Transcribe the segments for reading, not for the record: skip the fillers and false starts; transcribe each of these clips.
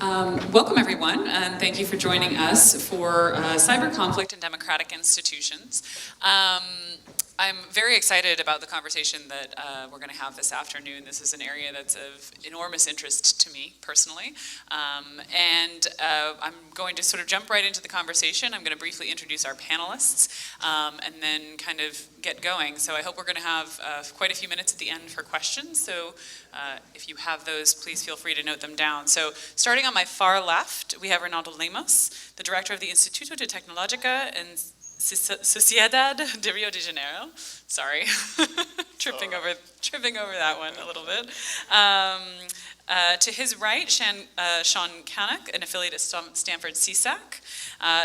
Welcome everyone, and thank you for joining us for Cyber Conflict in Democratic Institutions. I'm very excited about the conversation that we're going to have this afternoon. This is an area that's of enormous interest to me personally. And I'm going to sort of jump right into the conversation. I'm going to briefly introduce our panelists and then kind of get going. So I hope we're going to have quite a few minutes at the end for questions. So if you have those, please feel free to note them down. So starting on my far left, we have Ronaldo Lemos, the director of the Instituto de Tecnologia and Sociedade de Rio de Janeiro. Sorry, tripping over that one a little bit. To his right, Sean Canuck, an affiliate at Stanford CSAC.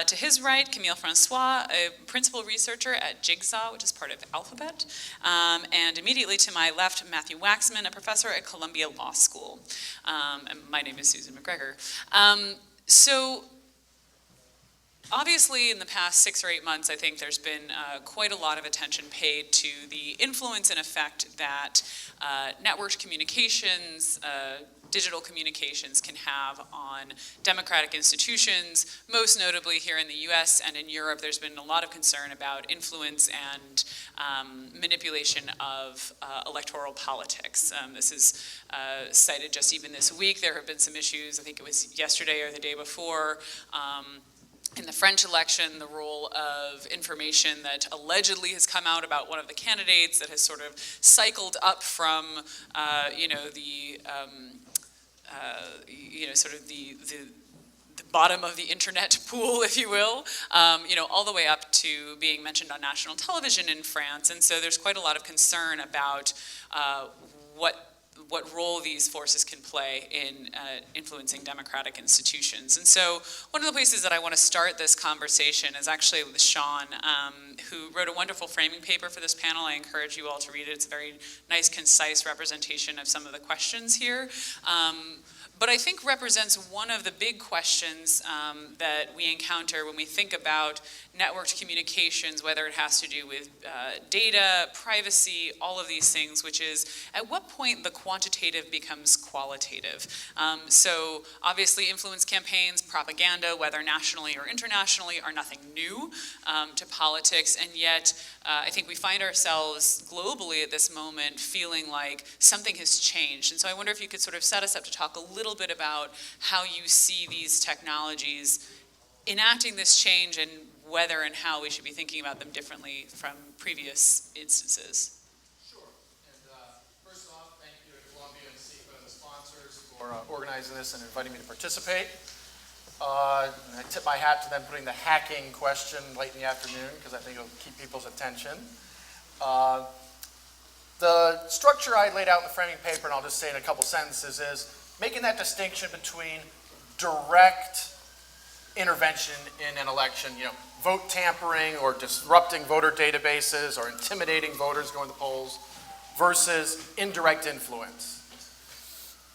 To his right, Camille Francois, a principal researcher at Jigsaw, which is part of Alphabet. And immediately to my left, Matthew Waxman, a professor at Columbia Law School. And my name is Susan McGregor. So obviously, in the past 6 or 8 months, I think there's been quite a lot of attention paid to the influence and effect that networked communications, digital communications can have on democratic institutions. Most notably here in the US and in Europe, there's been a lot of concern about influence and manipulation of electoral politics. This is cited just even this week. There have been some issues, I think it was yesterday or the day before, in the French election, the role of information that allegedly has come out about one of the candidates that has sort of cycled up from, the bottom of the internet pool, if you will, all the way up to being mentioned on national television in France. And so there's quite a lot of concern about what role these forces can play in influencing democratic institutions. And so one of the places that I want to start this conversation is actually with Sean, who wrote a wonderful framing paper for this panel. I encourage you all to read it. It's a very nice, concise representation of some of the questions here. But I think represents one of the big questions that we encounter when we think about networked communications, whether it has to do with data, privacy, all of these things, which is at what point the quantitative becomes qualitative. So obviously influence campaigns, propaganda, whether nationally or internationally, are nothing new to politics, and yet I think we find ourselves globally at this moment feeling like something has changed. And so I wonder if you could sort of set us up to talk a little bit about how you see these technologies enacting this change and whether and how we should be thinking about them differently from previous instances. Sure. And first off, thank you to Columbia and CEPA and the sponsors for organizing this and inviting me to participate. I tip my hat to them putting the hacking question late in the afternoon because I think it'll keep people's attention. The structure I laid out in the framing paper, and I'll just say in a couple sentences, is making that distinction between direct intervention in an election, vote tampering or disrupting voter databases or intimidating voters going to the polls, versus indirect influence.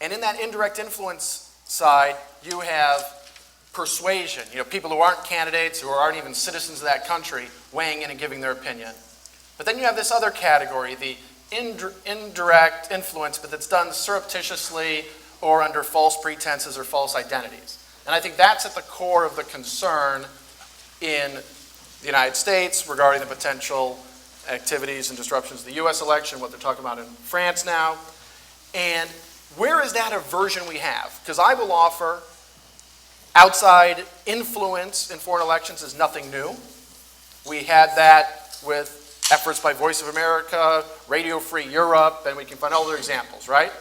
And in that indirect influence side, you have persuasion, people who aren't candidates, who aren't even citizens of that country, weighing in and giving their opinion. But then you have this other category, the indirect influence, but that's done surreptitiously or under false pretenses or false identities. And I think that's at the core of the concern in the United States regarding the potential activities and disruptions of the US election, what they're talking about in France now. And where is that aversion we have? Because I will offer outside influence in foreign elections is nothing new. We had that with efforts by Voice of America, Radio Free Europe, and we can find other examples, right?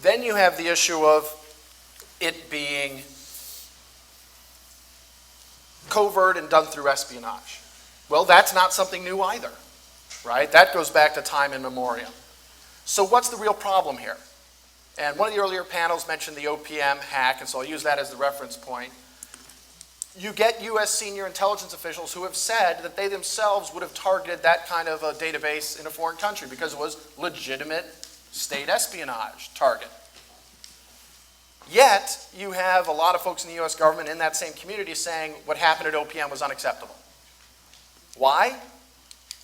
Then you have the issue of it being covert and done through espionage. Well, that's not something new either, right? That goes back to time immemorial. So what's the real problem here? And one of the earlier panels mentioned the OPM hack, and so I'll use that as the reference point. You get US senior intelligence officials who have said that they themselves would have targeted that kind of a database in a foreign country because it was legitimate state espionage target. Yet, you have a lot of folks in the US government in that same community saying what happened at OPM was unacceptable. Why?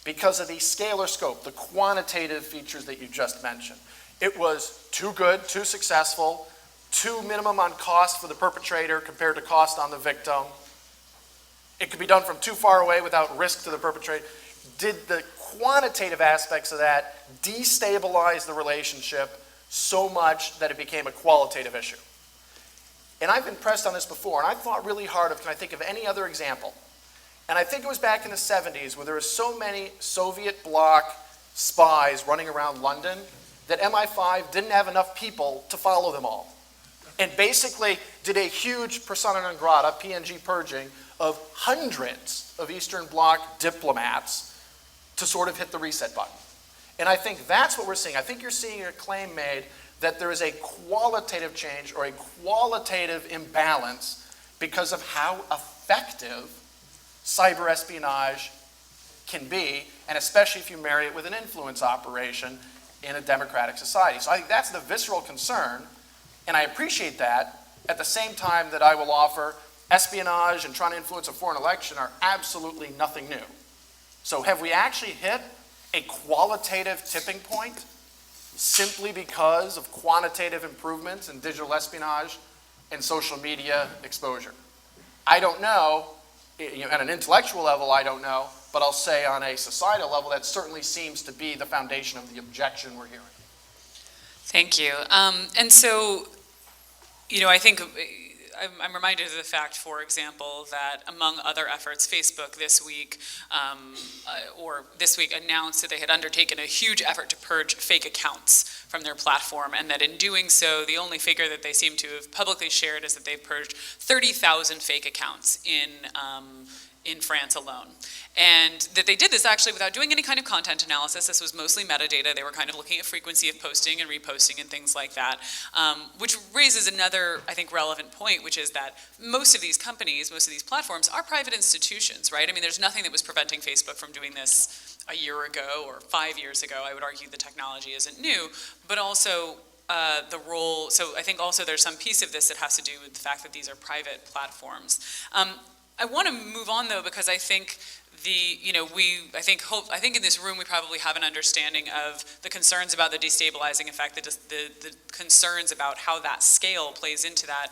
Because of the scale or scope, the quantitative features that you just mentioned. It was too good, too successful, too minimum on cost for the perpetrator compared to cost on the victim. It could be done from too far away without risk to the perpetrator. Did the quantitative aspects of that destabilize the relationship so much that it became a qualitative issue? And I've been pressed on this before, and I've thought really hard of, can I think of any other example? And I think it was back in the 70s where there were so many Soviet bloc spies running around London that MI5 didn't have enough people to follow them all. And basically did a huge persona non grata, PNG purging, of hundreds of Eastern Bloc diplomats to sort of hit the reset button. And I think that's what we're seeing. I think you're seeing a claim made that there is a qualitative change or a qualitative imbalance because of how effective cyber espionage can be, and especially if you marry it with an influence operation in a democratic society. So I think that's the visceral concern, and I appreciate that, at the same time that I will offer espionage and trying to influence a foreign election are absolutely nothing new. So have we actually hit a qualitative tipping point simply because of quantitative improvements in digital espionage and social media exposure? I don't know. At an intellectual level, I don't know, but I'll say on a societal level, that certainly seems to be the foundation of the objection we're hearing. Thank you. And so, I think I'm reminded of the fact, for example, that among other efforts, Facebook this week announced that they had undertaken a huge effort to purge fake accounts from their platform, and that in doing so, the only figure that they seem to have publicly shared is that they've purged 30,000 fake accounts in France alone. And that they did this actually without doing any kind of content analysis. This was mostly metadata. They were kind of looking at frequency of posting and reposting and things like that, which raises another, I think, relevant point, which is that most of these companies, most of these platforms are private institutions, right? I mean, there's nothing that was preventing Facebook from doing this a year ago or 5 years ago. I would argue the technology isn't new, but also the role, so I think also there's some piece of this that has to do with the fact that these are private platforms. I want to move on though, because I think I think in this room we probably have an understanding of the concerns about the destabilizing effect, the concerns about how that scale plays into that,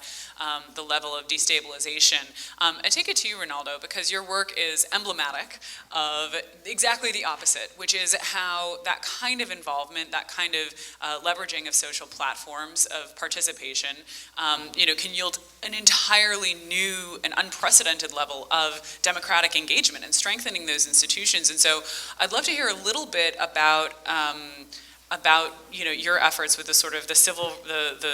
the level of destabilization. I take it to you, Ronaldo, because your work is emblematic of exactly the opposite, which is how that kind of involvement, that kind of leveraging of social platforms, of participation, can yield an entirely new and unprecedented level of democratic engagement and strengthening those institutions. And so I'd love to hear a little bit about your efforts with the sort of the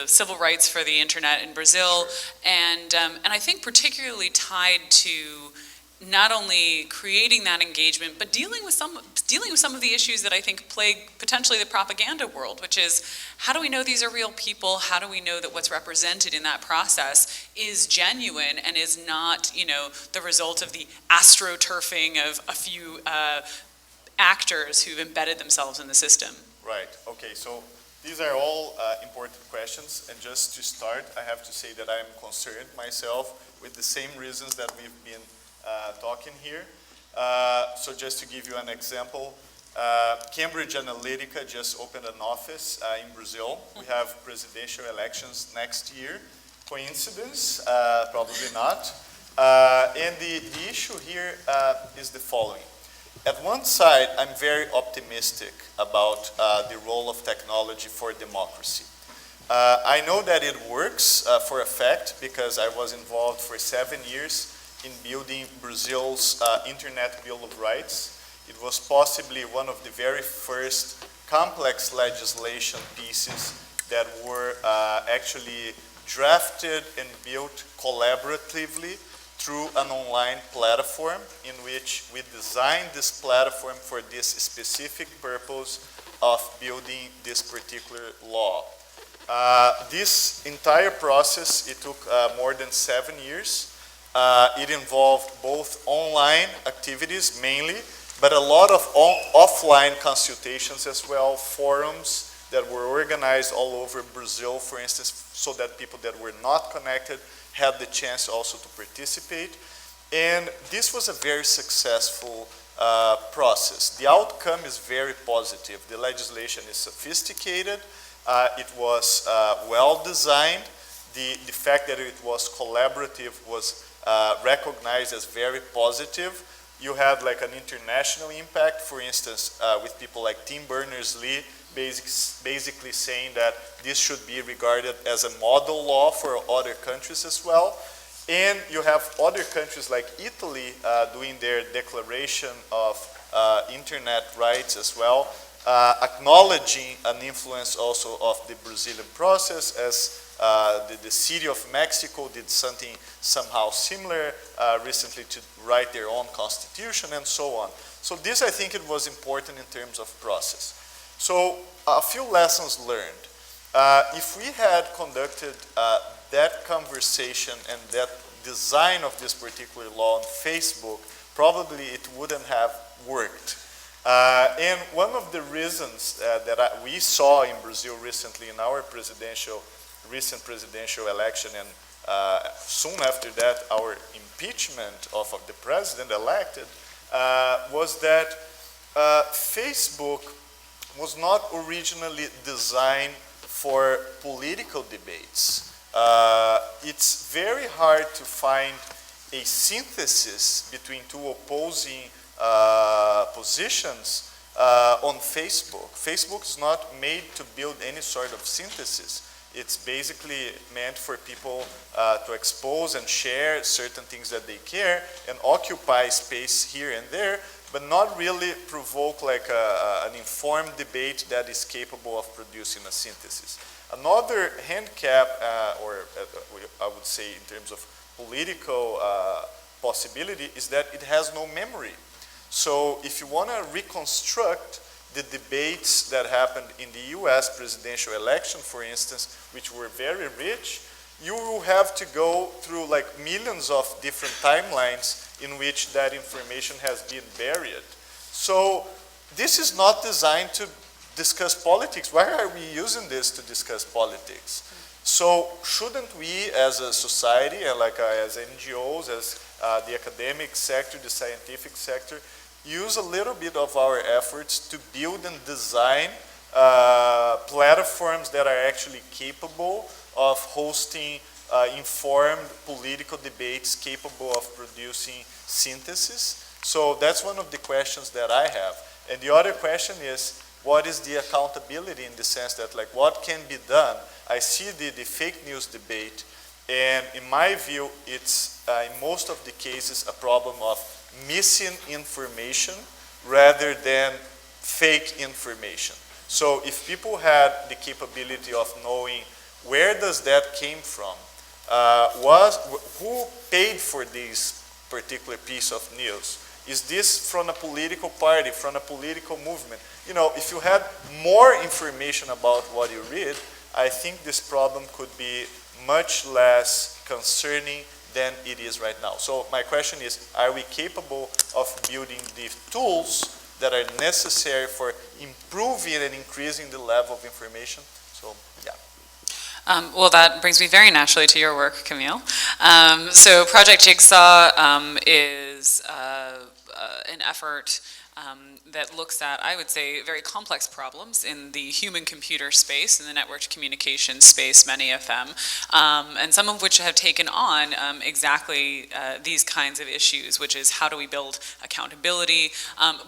civil rights for the internet in Brazil, and I think particularly tied to not only creating that engagement, but dealing with some of the issues that I think plague potentially the propaganda world, which is, how do we know these are real people? How do we know that what's represented in that process is genuine and is not, the result of the astroturfing of a few actors who've embedded themselves in the system? Right, okay, so these are all important questions, and just to start, I have to say that I'm concerned myself with the same reasons that we've been talking here. So just to give you an example, Cambridge Analytica just opened an office in Brazil. We have presidential elections next year. Coincidence? Probably not. And the issue here is the following. At one side, I'm very optimistic about the role of technology for democracy. I know that it works for a fact, because I was involved for 7 years in building Brazil's Internet Bill of Rights. It was possibly one of the very first complex legislation pieces that were actually drafted and built collaboratively through an online platform, in which we designed this platform for this specific purpose of building this particular law. This entire process, it took more than 7 years. It involved both online activities mainly, but a lot of offline consultations as well, forums that were organized all over Brazil, for instance, so that people that were not connected had the chance also to participate. And this was a very successful process. The outcome is very positive. The legislation is sophisticated. It was well designed. the fact that it was collaborative was recognized as very positive. You had like an international impact, for instance, with people like Tim Berners-Lee basically saying that this should be regarded as a model law for other countries as well. And you have other countries like Italy doing their declaration of internet rights as well, acknowledging an influence also of the Brazilian process, as the city of Mexico did something somehow similar recently to write their own constitution and so on. So this, I think, it was important in terms of process. So a few lessons learned. If we had conducted that conversation and that design of this particular law on Facebook, probably it wouldn't have worked. And one of the reasons that we saw in Brazil recently in our recent presidential election, and soon after that our impeachment of the president elected, was that Facebook was not originally designed for political debates. It's very hard to find a synthesis between two opposing positions on Facebook. Facebook is not made to build any sort of synthesis. It's basically meant for people to expose and share certain things that they care and occupy space here and there, but not really provoke like an informed debate that is capable of producing a synthesis. Another handicap, or I would say in terms of political possibility, is that it has no memory. So if you want to reconstruct the debates that happened in the US presidential election, for instance, which were very rich, you will have to go through like millions of different timelines in which that information has been buried. So this is not designed to discuss politics. Why are we using this to discuss politics? So shouldn't we as a society and like as NGOs, as the academic sector, the scientific sector, use a little bit of our efforts to build and design platforms that are actually capable of hosting informed political debates, capable of producing synthesis? So that's one of the questions that I have. And the other question is, what is the accountability in the sense that, like, what can be done? I see the fake news debate, and in my view, it's in most of the cases a problem of missing information rather than fake information. So if people had the capability of knowing where does that came from, who paid for this particular piece of news? Is this from a political party, from a political movement? You know, if you had more information about what you read, I think this problem could be much less concerning than it is right now. So my question is, are we capable of building the tools that are necessary for improving and increasing the level of information? So, yeah. Well, that brings me very naturally to your work, Camille. So Project Jigsaw is an effort that looks at, I would say, very complex problems in the human-computer space, in the networked communication space, many of them, and some of which have taken on exactly these kinds of issues, which is how do we build accountability,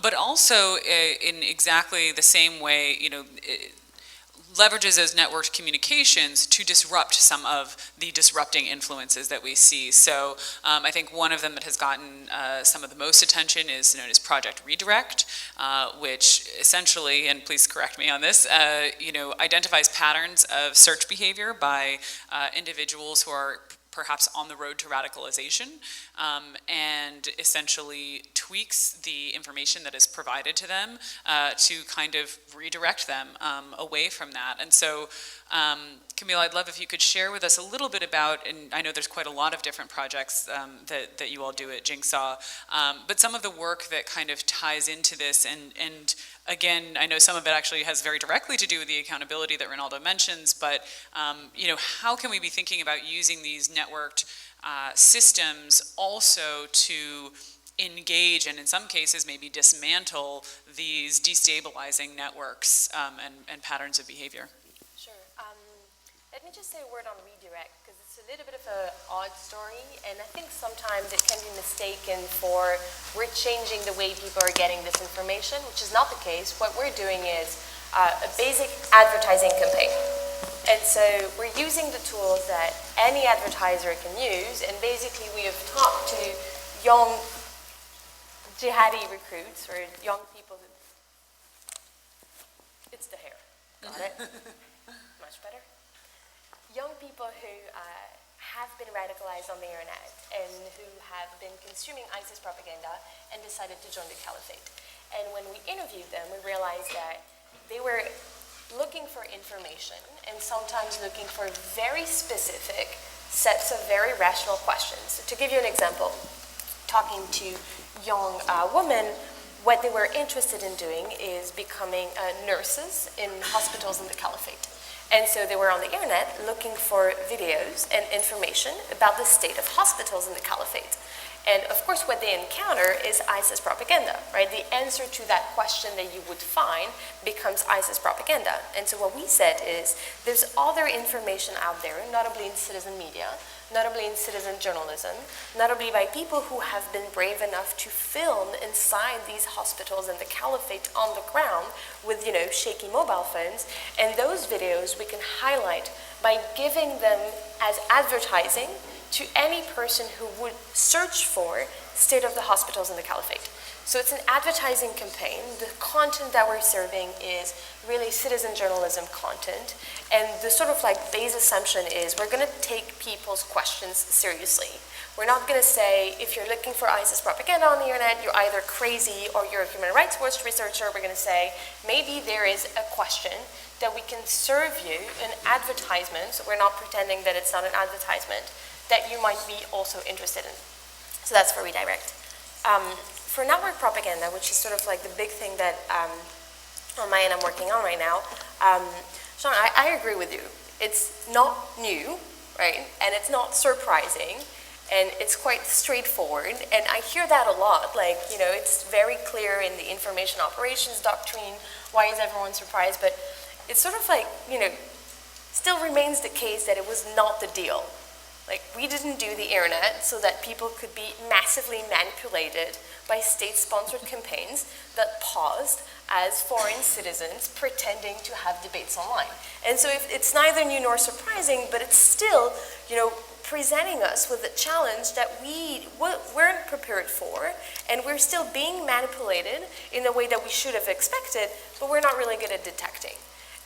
but also in exactly the same way, you know, leverages those networked communications to disrupt some of the disrupting influences that we see. So I think one of them that has gotten some of the most attention is known as Project Redirect, which essentially, and please correct me on this, you know, identifies patterns of search behavior by individuals who are perhaps on the road to radicalization, and essentially tweaks the information that is provided to them to kind of redirect them away from that. And so, Camille, I'd love if you could share with us a little bit about, and I know there's quite a lot of different projects that you all do at Jigsaw, but some of the work that kind of ties into this, and again, I know some of it actually has very directly to do with the accountability that Ronaldo mentions, but you know, how can we be thinking about using these networked systems also to engage and in some cases maybe dismantle these destabilizing networks and patterns of behavior? Sure. Let me just say a word on redirect, because it's a little bit of an odd story, and I think sometimes it can be mistaken for we're changing the way people are getting this information, which is not the case. What we're doing is a basic advertising campaign. And so we're using the tools that any advertiser can use, and basically we have talked to young jihadi recruits, or young people who... It's the hair. Got it? Much better. Young people who have been radicalized on the internet and who have been consuming ISIS propaganda and decided to join the caliphate. And when we interviewed them, we realized that they were looking for information and sometimes looking for very specific sets of very rational questions. So to give you an example, talking to young women, what they were interested in doing is becoming nurses in hospitals in the caliphate. And so they were on the internet looking for videos and information about the state of hospitals in the caliphate. And of course, what they encounter is ISIS propaganda, right? The answer to that question that you would find becomes ISIS propaganda. And so what we said is there's other information out there, notably in citizen media, notably in citizen journalism, notably by people who have been brave enough to film inside these hospitals in the caliphate on the ground with, shaky mobile phones. And those videos we can highlight by giving them as advertising to any person who would search for state of the hospitals in the caliphate. So it's an advertising campaign. The content that we're serving is really citizen journalism content. And the sort of base assumption is we're going to take people's questions seriously. We're not going to say, if you're looking for ISIS propaganda on the internet, you're either crazy or you're a human rights watch researcher. We're going to say, maybe there is a question that we can serve you, an advertisement. So we're not pretending that it's not an advertisement, that you might be also interested in. So that's for redirect. For network propaganda, which is sort of the big thing that on my end I'm working on right now, Sean, I agree with you. It's not new, right? And it's not surprising, and it's quite straightforward. And I hear that a lot, it's very clear in the information operations doctrine, why is everyone surprised? But it's sort of still remains the case that it was not the deal. We didn't do the internet so that people could be massively manipulated by state-sponsored campaigns that paused as foreign citizens pretending to have debates online. And so it's neither new nor surprising, but it's still, presenting us with a challenge that we weren't prepared for, and we're still being manipulated in a way that we should have expected, but we're not really good at detecting.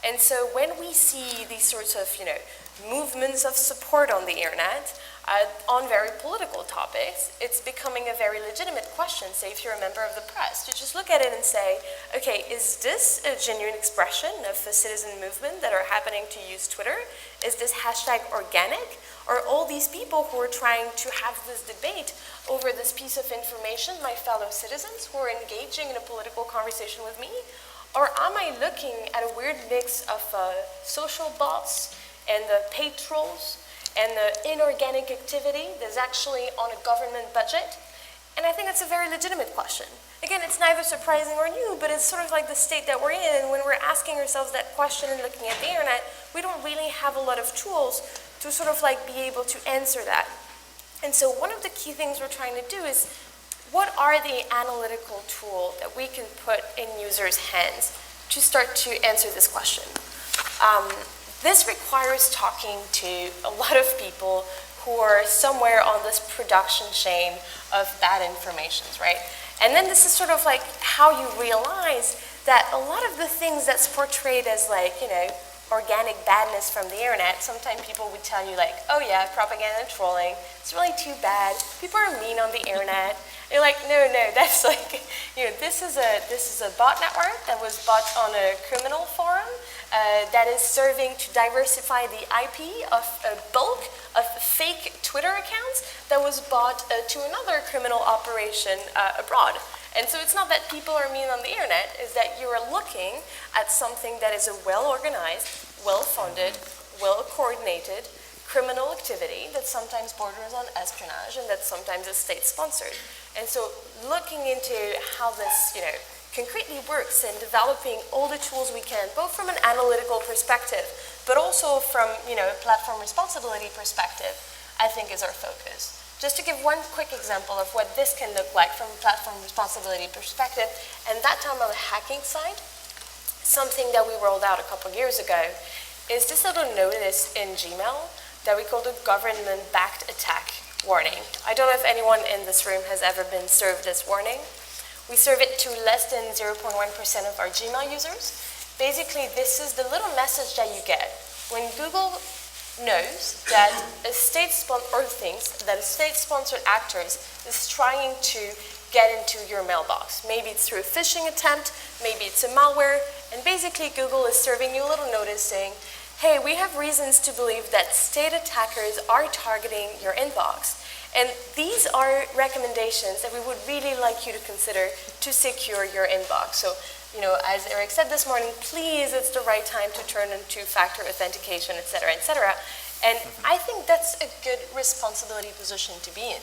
And so when we see these sorts of, movements of support on the internet on very political topics, it's becoming a very legitimate question. Say, if you're a member of the press, to just look at it and say, okay, is this a genuine expression of a citizen movement that are happening to use Twitter? Is this hashtag organic? Or all these people who are trying to have this debate over this piece of information, my fellow citizens who are engaging in a political conversation with me? Or am I looking at a weird mix of social bots and the paid trolls and the inorganic activity that's actually on a government budget? And I think that's a very legitimate question. Again, it's neither surprising or new, but it's sort of like the state that we're in. And when we're asking ourselves that question and looking at the internet, we don't really have a lot of tools to sort of be able to answer that. And so one of the key things we're trying to do is, what are the analytical tools that we can put in users' hands to start to answer this question? This requires talking to a lot of people who are somewhere on this production chain of bad informations, right? And then this is sort of how you realize that a lot of the things that's portrayed as organic badness from the internet, sometimes people would tell you oh yeah, propaganda and trolling, it's really too bad. People are mean on the internet. You're no, that's this is a bot network that was bought on a criminal forum that is serving to diversify the IP of a bulk of fake Twitter accounts that was bought to another criminal operation abroad. And so it's not that people are mean on the internet, it's that you are looking at something that is a well-organized, well-funded, well-coordinated criminal activity that sometimes borders on espionage and that sometimes is state-sponsored. And so looking into how this, concretely works and developing all the tools we can, both from an analytical perspective, but also from, a platform responsibility perspective, I think is our focus. Just to give one quick example of what this can look like from a platform responsibility perspective, and that time on the hacking side, something that we rolled out a couple years ago is this little notice in Gmail that we call the government-backed attack warning. I don't know if anyone in this room has ever been served this warning. We serve it to less than 0.1% of our Gmail users. Basically, this is the little message that you get when Google knows that a state-sponsored actor is trying to get into your mailbox. Maybe it's through a phishing attempt, maybe it's a malware, and basically Google is serving you a little notice saying, hey, we have reasons to believe that state attackers are targeting your inbox. And these are recommendations that we would really like you to consider to secure your inbox. So, as Eric said this morning, please, it's the right time to turn on two-factor authentication, et cetera, et cetera. And I think that's a good responsibility position to be in.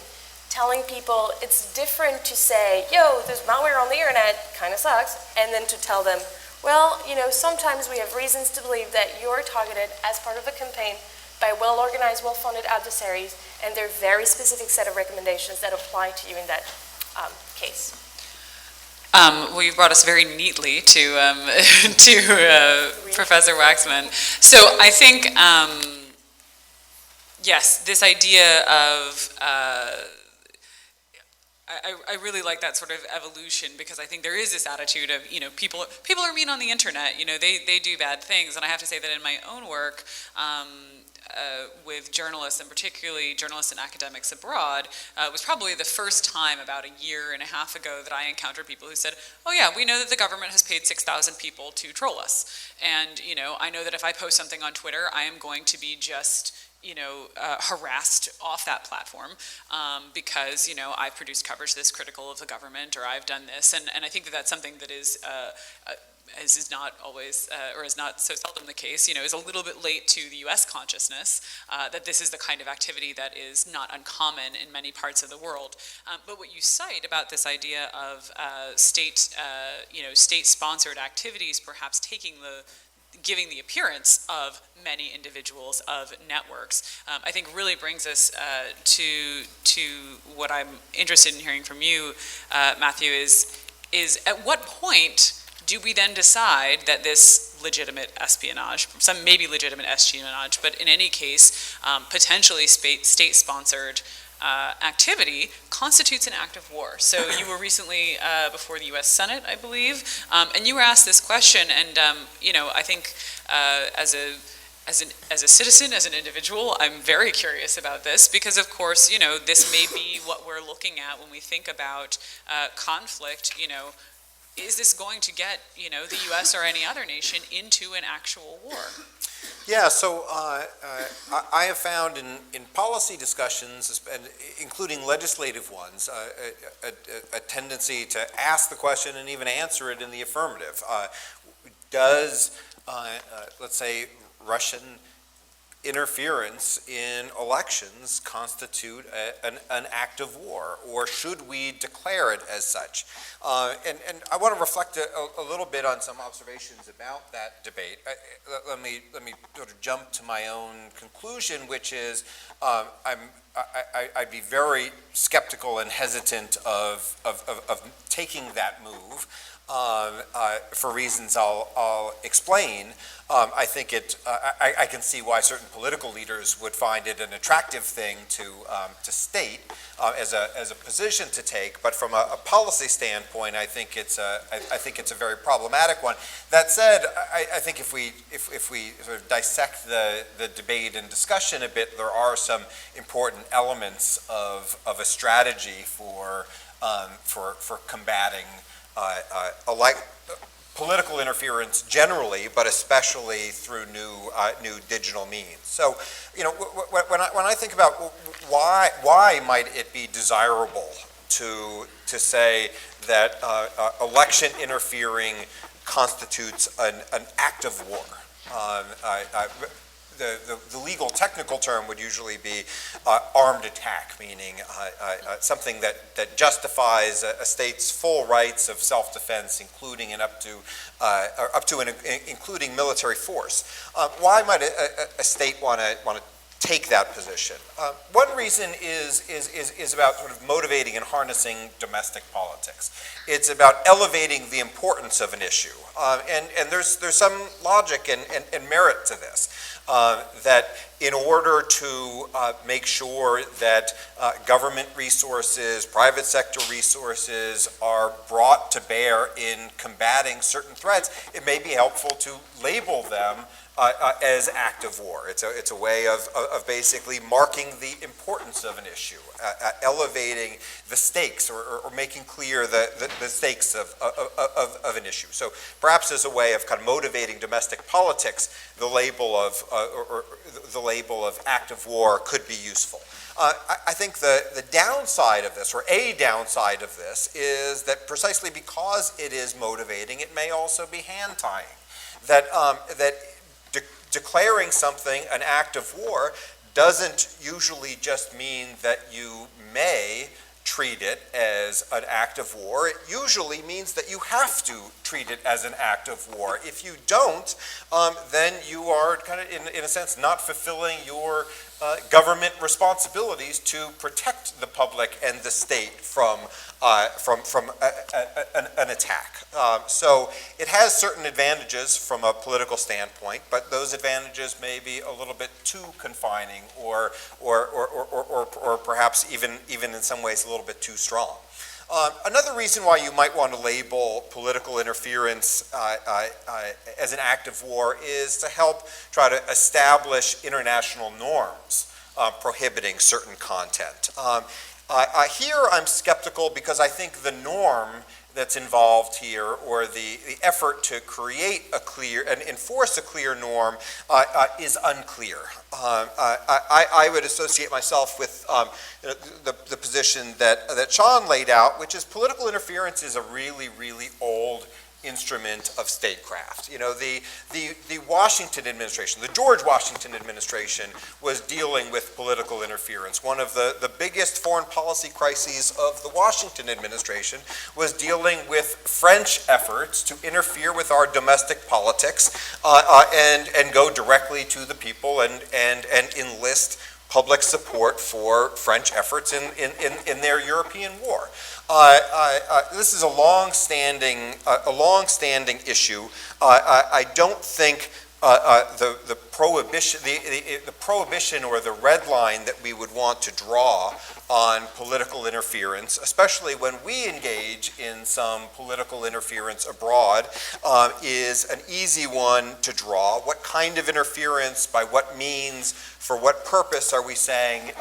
Telling people it's different to say, yo, there's malware on the internet, kind of sucks, and then to tell them, well, sometimes we have reasons to believe that you're targeted as part of a campaign by well-organized, well-funded adversaries, and there are very specific set of recommendations that apply to you in that case. Well, you brought us very neatly to Professor Waxman. So I think, yes, this idea of, I really like that sort of evolution, because I think there is this attitude of, people are mean on the internet, they do bad things. And I have to say that in my own work, with journalists, and particularly journalists and academics abroad, was probably the first time about a year and a half ago that I encountered people who said, oh yeah, we know that the government has paid 6,000 people to troll us. And, I know that if I post something on Twitter, I am going to be just, harassed off that platform because, I've produced coverage that's critical of the government, or I've done this. And I think that that's something that is as is not always, or is not so seldom the case, is a little bit late to the U.S. consciousness, that this is the kind of activity that is not uncommon in many parts of the world. But what you cite about this idea of state-sponsored activities perhaps giving the appearance of many individuals, of networks, I think really brings us to what I'm interested in hearing from you, Matthew, is at what point do we then decide that this legitimate espionage, some maybe legitimate espionage, but in any case, potentially state-sponsored activity constitutes an act of war? So you were recently before the U.S. Senate, I believe, and you were asked this question, and I think as a citizen, as an individual, I'm very curious about this, because of course, this may be what we're looking at when we think about conflict. Is this going to get, the U.S. or any other nation into an actual war? Yeah, so I have found in policy discussions, and including legislative ones, a tendency to ask the question and even answer it in the affirmative. Does, let's say, Russian interference in elections constitute an act of war, or should we declare it as such? And I want to reflect a little bit on some observations about that debate. Let me sort of jump to my own conclusion, which is I'd be very skeptical and hesitant of taking that move. For reasons I'll explain. I think I can see why certain political leaders would find it an attractive thing to state as a position to take, but from a policy standpoint, I think it's a very problematic one. That said, I think if we sort of dissect the debate and discussion a bit, there are some important elements of a strategy for combating political interference generally, but especially through new digital means. So, when I think about why might it be desirable to say that election interfering constitutes an act of war, the legal technical term would usually be armed attack, meaning something that justifies a state's full rights of self-defense, including and up to and including military force. Why might a state want to take that position? One reason is about sort of motivating and harnessing domestic politics. It's about elevating the importance of an issue. And there's some logic and merit to this. That in order to make sure that government resources, private sector resources are brought to bear in combating certain threats, it may be helpful to label them as act of war. It's a way of basically marking the importance of an issue, elevating the stakes or making clear the stakes of an issue. So perhaps as a way of kind of motivating domestic politics, the label of act of war could be useful. I think the downside of this, or a downside of this, is that precisely because it is motivating, it may also be hand-tying. That declaring something an act of war doesn't usually just mean that you may treat it as an act of war. It usually means that you have to treat it as an act of war. If you don't, then you are kind of, in a sense, not fulfilling your government responsibilities to protect the public and the state from an attack. So it has certain advantages from a political standpoint, but those advantages may be a little bit too confining, or perhaps even in some ways a little bit too strong. Another reason why you might want to label political interference as an act of war is to help try to establish international norms prohibiting certain content. Here I'm skeptical because I think the norm that's involved here, or the effort to create a clear and enforce a clear norm, is unclear. I would associate myself with the position that Sean laid out, which is political interference is a really, really old instrument of statecraft. You know, the Washington administration, the George Washington administration, was dealing with political interference. One of the biggest foreign policy crises of the Washington administration was dealing with French efforts to interfere with our domestic politics and go directly to the people and enlist public support for French efforts in their European war. This is a long-standing issue. I don't think the prohibition or the red line that we would want to draw on political interference, especially when we engage in some political interference abroad, is an easy one to draw. What kind of interference, by what means, for what purpose are we saying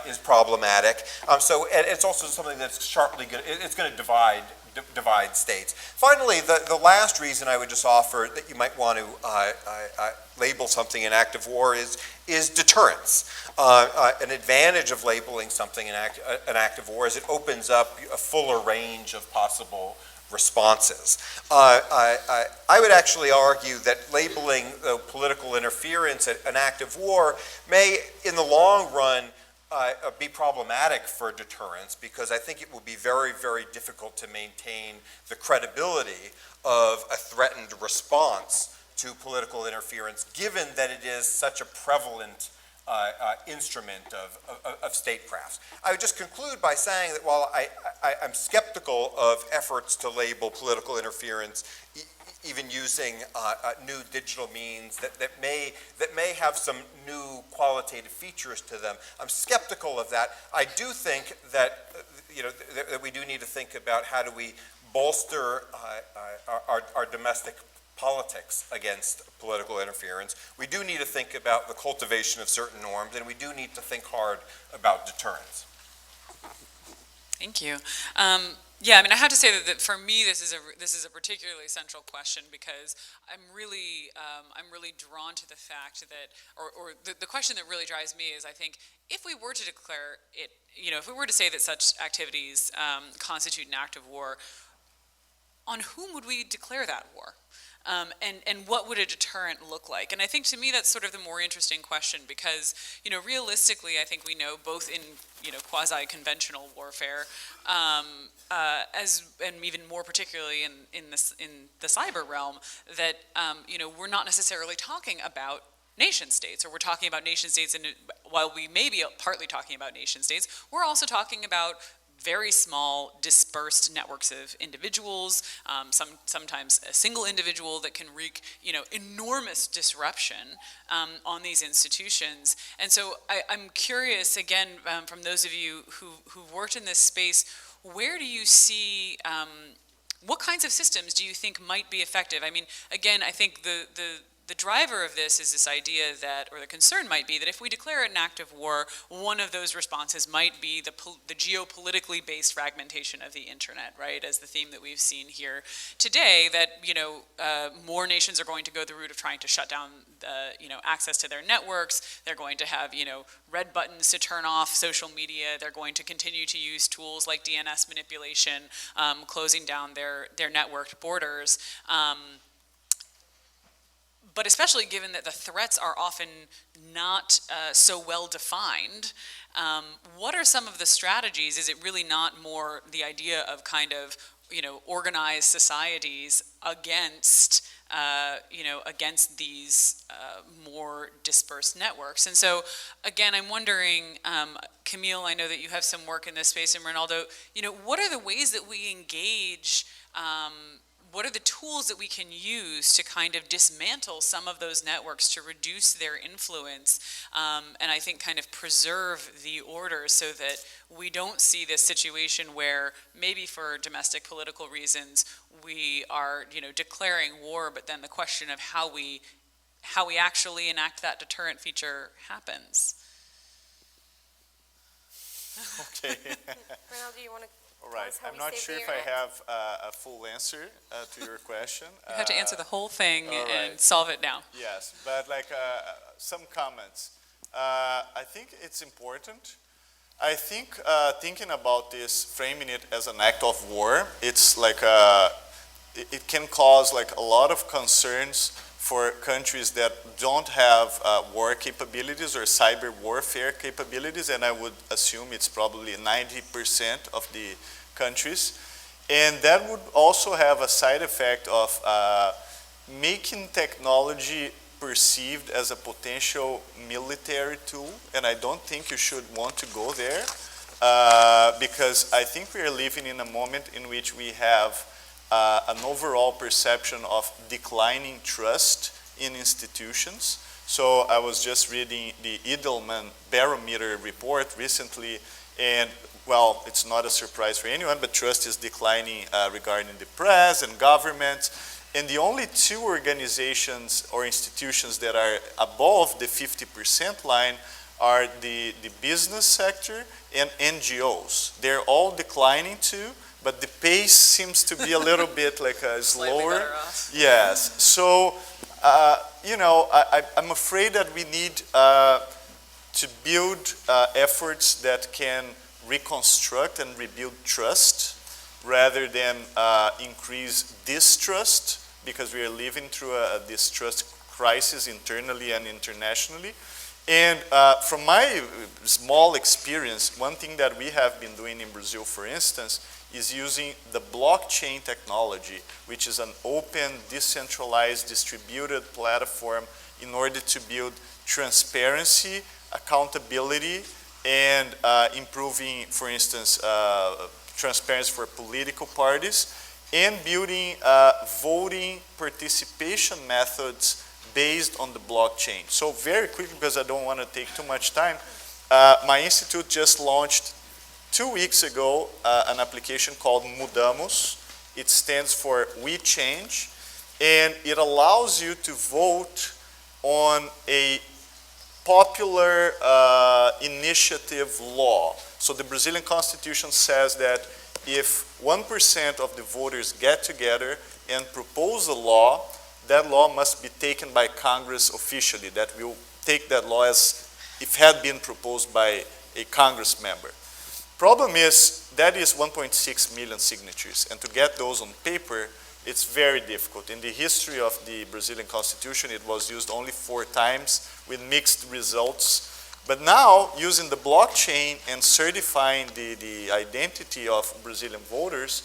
is problematic? So it's also something that's sharply good. It's going to divide states. Finally, the last reason I would just offer that you might want to label something an act of war is deterrence. An advantage of labeling something an act of war is it opens up a fuller range of possible responses. I would actually argue that labeling political interference an act of war may, in the long run, be problematic for deterrence, because I think it will be very, very difficult to maintain the credibility of a threatened response to political interference, given that it is such a prevalent instrument of statecraft. I would just conclude by saying that while I'm skeptical of efforts to label political interference, even using new digital means that may have some new qualitative features to them, I'm skeptical of that. I do think that that we do need to think about how do we bolster our domestic politics against political interference. We do need to think about the cultivation of certain norms, and we do need to think hard about deterrence. Thank you. Yeah, I mean, I have to say that for me, this is a particularly central question, because I'm really drawn to the fact that, or the question that really drives me is, I think, if we were to declare it, if we were to say that such activities constitute an act of war, on whom would we declare that war? And what would a deterrent look like? And I think to me that's sort of the more interesting question because, realistically, I think we know both in, quasi-conventional warfare, and even more particularly in the cyber realm, that, we're not necessarily talking about nation states, or we're talking about nation states, and while we may be partly talking about nation states, we're also talking about very small dispersed networks of individuals, sometimes a single individual that can wreak, enormous disruption on these institutions. And so I'm curious, again, from those of you who've worked in this space, where do you see, what kinds of systems do you think might be effective? I mean, again, I think the driver of this is this idea that, or the concern might be that if we declare an act of war, one of those responses might be the geopolitically based fragmentation of the internet, right? As the theme that we've seen here today, that, more nations are going to go the route of trying to shut down, access to their networks. They're going to have, red buttons to turn off social media. They're going to continue to use tools like DNS manipulation, closing down their networked borders. But especially given that the threats are often not so well defined, what are some of the strategies? Is it really not more the idea of kind of, organized societies against, against these more dispersed networks? And so, again, I'm wondering, Camille, I know that you have some work in this space, and Ronaldo, what are the ways that we engage, what are the tools that we can use to kind of dismantle some of those networks to reduce their influence, and I think kind of preserve the order so that we don't see this situation where maybe for domestic political reasons we are, declaring war, but then the question of how we actually enact that deterrent feature happens. Okay. Ronaldo, you want to? All right. I'm not sure if I have a full answer to your question. You have to answer the whole thing and right. solve it now. Yes, but some comments. I think it's important. I think thinking about this, framing it as an act of war, it's it can cause a lot of concerns for countries that don't have war capabilities or cyber warfare capabilities, and I would assume it's probably 90% of the countries. And that would also have a side effect of making technology perceived as a potential military tool, and I don't think you should want to go there, because I think we are living in a moment in which we have an overall perception of declining trust in institutions. So I was just reading the Edelman Barometer report recently, and well, it's not a surprise for anyone, but trust is declining regarding the press and government. And the only two organizations or institutions that are above the 50% line are the business sector and NGOs. They're all declining too, but the pace seems to be a little bit slower. Yes. So, I'm afraid that we need to build efforts that can reconstruct and rebuild trust rather than increase distrust, because we are living through a distrust crisis internally and internationally. And from my small experience, one thing that we have been doing in Brazil, for instance, is using the blockchain technology, which is an open, decentralized, distributed platform in order to build transparency, accountability, and improving, for instance, transparency for political parties, and building voting participation methods based on the blockchain. So very quickly, because I don't want to take too much time, my institute just launched 2 weeks ago an application called Mudamos. It stands for We Change, and it allows you to vote on a popular initiative law. So the Brazilian Constitution says that if 1% of the voters get together and propose a law, that law must be taken by Congress officially. That will take that law as if had been proposed by a Congress member. Problem is, that is 1.6 million signatures, and to get those on paper, it's very difficult. In the history of the Brazilian Constitution, it was used only 4 times with mixed results. But now, using the blockchain and certifying the identity of Brazilian voters,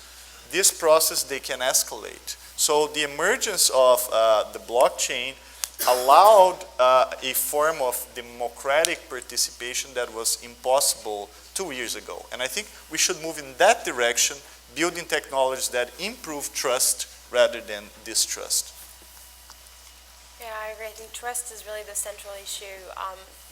this process, they can escalate. So the emergence of the blockchain allowed a form of democratic participation that was impossible 2 years ago. And I think we should move in that direction, building technologies that improve trust rather than distrust. Yeah, I agree. I think trust is really the central issue.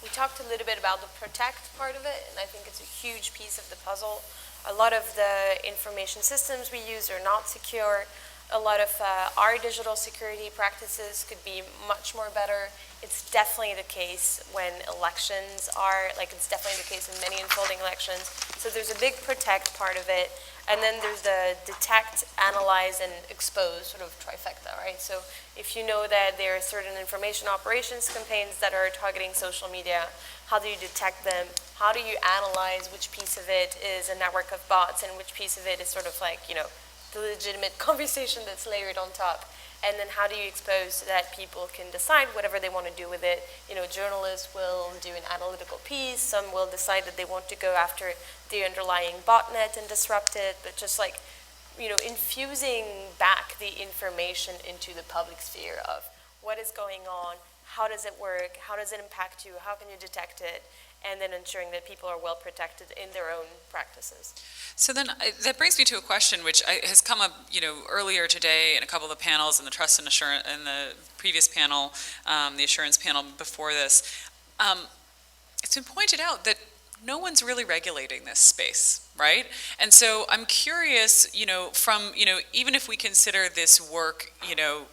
We talked a little bit about the protect part of it, and I think it's a huge piece of the puzzle. A lot of the information systems we use are not secure. A lot of our digital security practices could be much more better. It's definitely the case when elections are, like it's definitely the case in many unfolding elections. So there's a big protect part of it. And then there's the detect, analyze, and expose sort of trifecta, right? So if you know that there are certain information operations campaigns that are targeting social media, how do you detect them? How do you analyze which piece of it is a network of bots and which piece of it is sort of like, you know, the legitimate conversation that's layered on top? And then how do you expose so that people can decide whatever they want to do with it? You know, journalists will do an analytical piece. Some will decide that they want to go after the underlying botnet and disrupt it. But just like, you know, infusing back the information into the public sphere of what is going on, how does it work, how does it impact you, how can you detect it, and then ensuring that people are well protected in their own practices. So then that brings me to a question which has come up, you know, earlier today in a couple of the panels, in the trust and assurance, in the previous panel, the assurance panel before this. It's been pointed out that no one's really regulating this space, right? And so I'm curious, you know, from, you know, even if we consider this work, you know,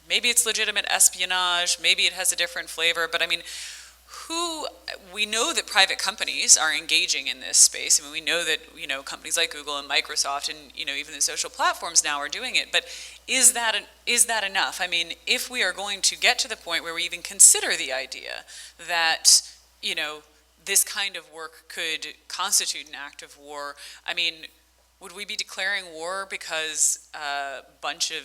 maybe it's legitimate espionage, maybe it has a different flavor, but I mean, we know that private companies are engaging in this space. I mean, we know that, you know, companies like Google and Microsoft and, you know, even the social platforms now are doing it. But is that enough? I mean, if we are going to get to the point where we even consider the idea that, you know, this kind of work could constitute an act of war, I mean, would we be declaring war because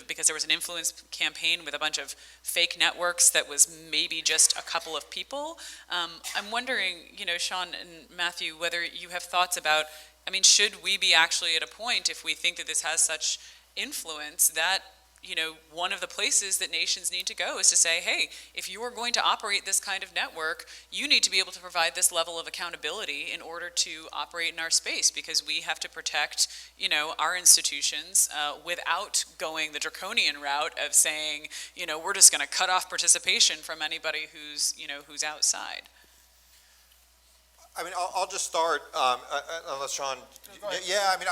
because there was an influence campaign with a bunch of fake networks that was maybe just a couple of people? I'm wondering, you know, Sean and Matthew, whether you have thoughts about, I mean, should we be actually at a point, if we think that this has such influence, that, you know, one of the places that nations need to go is to say, hey, if you are going to operate this kind of network, you need to be able to provide this level of accountability in order to operate in our space, because we have to protect, you know, our institutions without going the draconian route of saying, you know, we're just going to cut off participation from anybody who's, you know, who's outside. I mean, I'll just start, unless Sean. Yeah, I mean,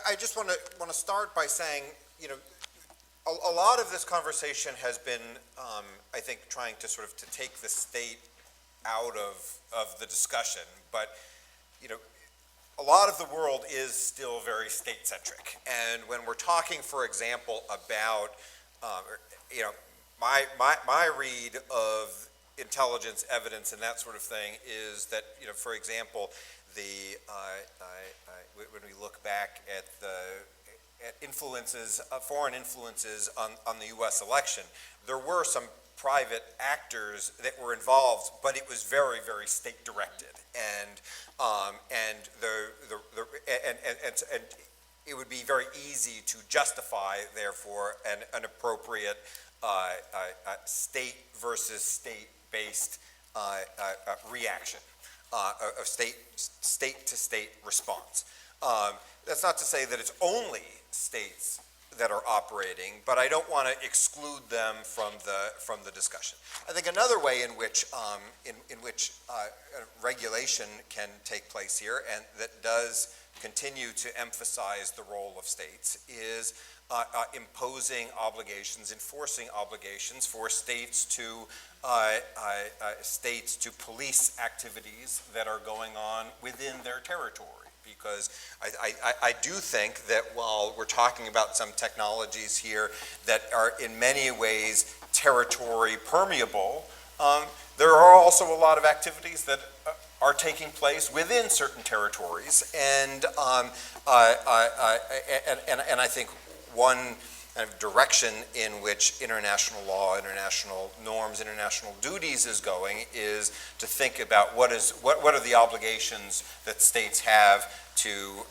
I just want to start by saying, you know, a lot of this conversation has been, I think, trying to sort of to take the state out of the discussion. But, you know, a lot of the world is still very state-centric. And when we're talking, for example, about, you know, my read of intelligence, evidence, and that sort of thing is that, you know, for example, when we look back at influences, foreign influences on the U.S. election, there were some private actors that were involved, but it was very, very state-directed, and it would be very easy to justify, therefore, an appropriate state versus state-based reaction, a state-to-state response. That's not to say that it's only states that are operating, but I don't want to exclude them from the discussion. I think another way in which regulation can take place here, and that does continue to emphasize the role of states, is imposing obligations, enforcing obligations for states to police activities that are going on within their territory. Because I do think that while we're talking about some technologies here that are in many ways territory permeable, there are also a lot of activities that are taking place within certain territories, and I think one kind of direction in which international law, international norms, international duties is going is to think about what are the obligations that states have to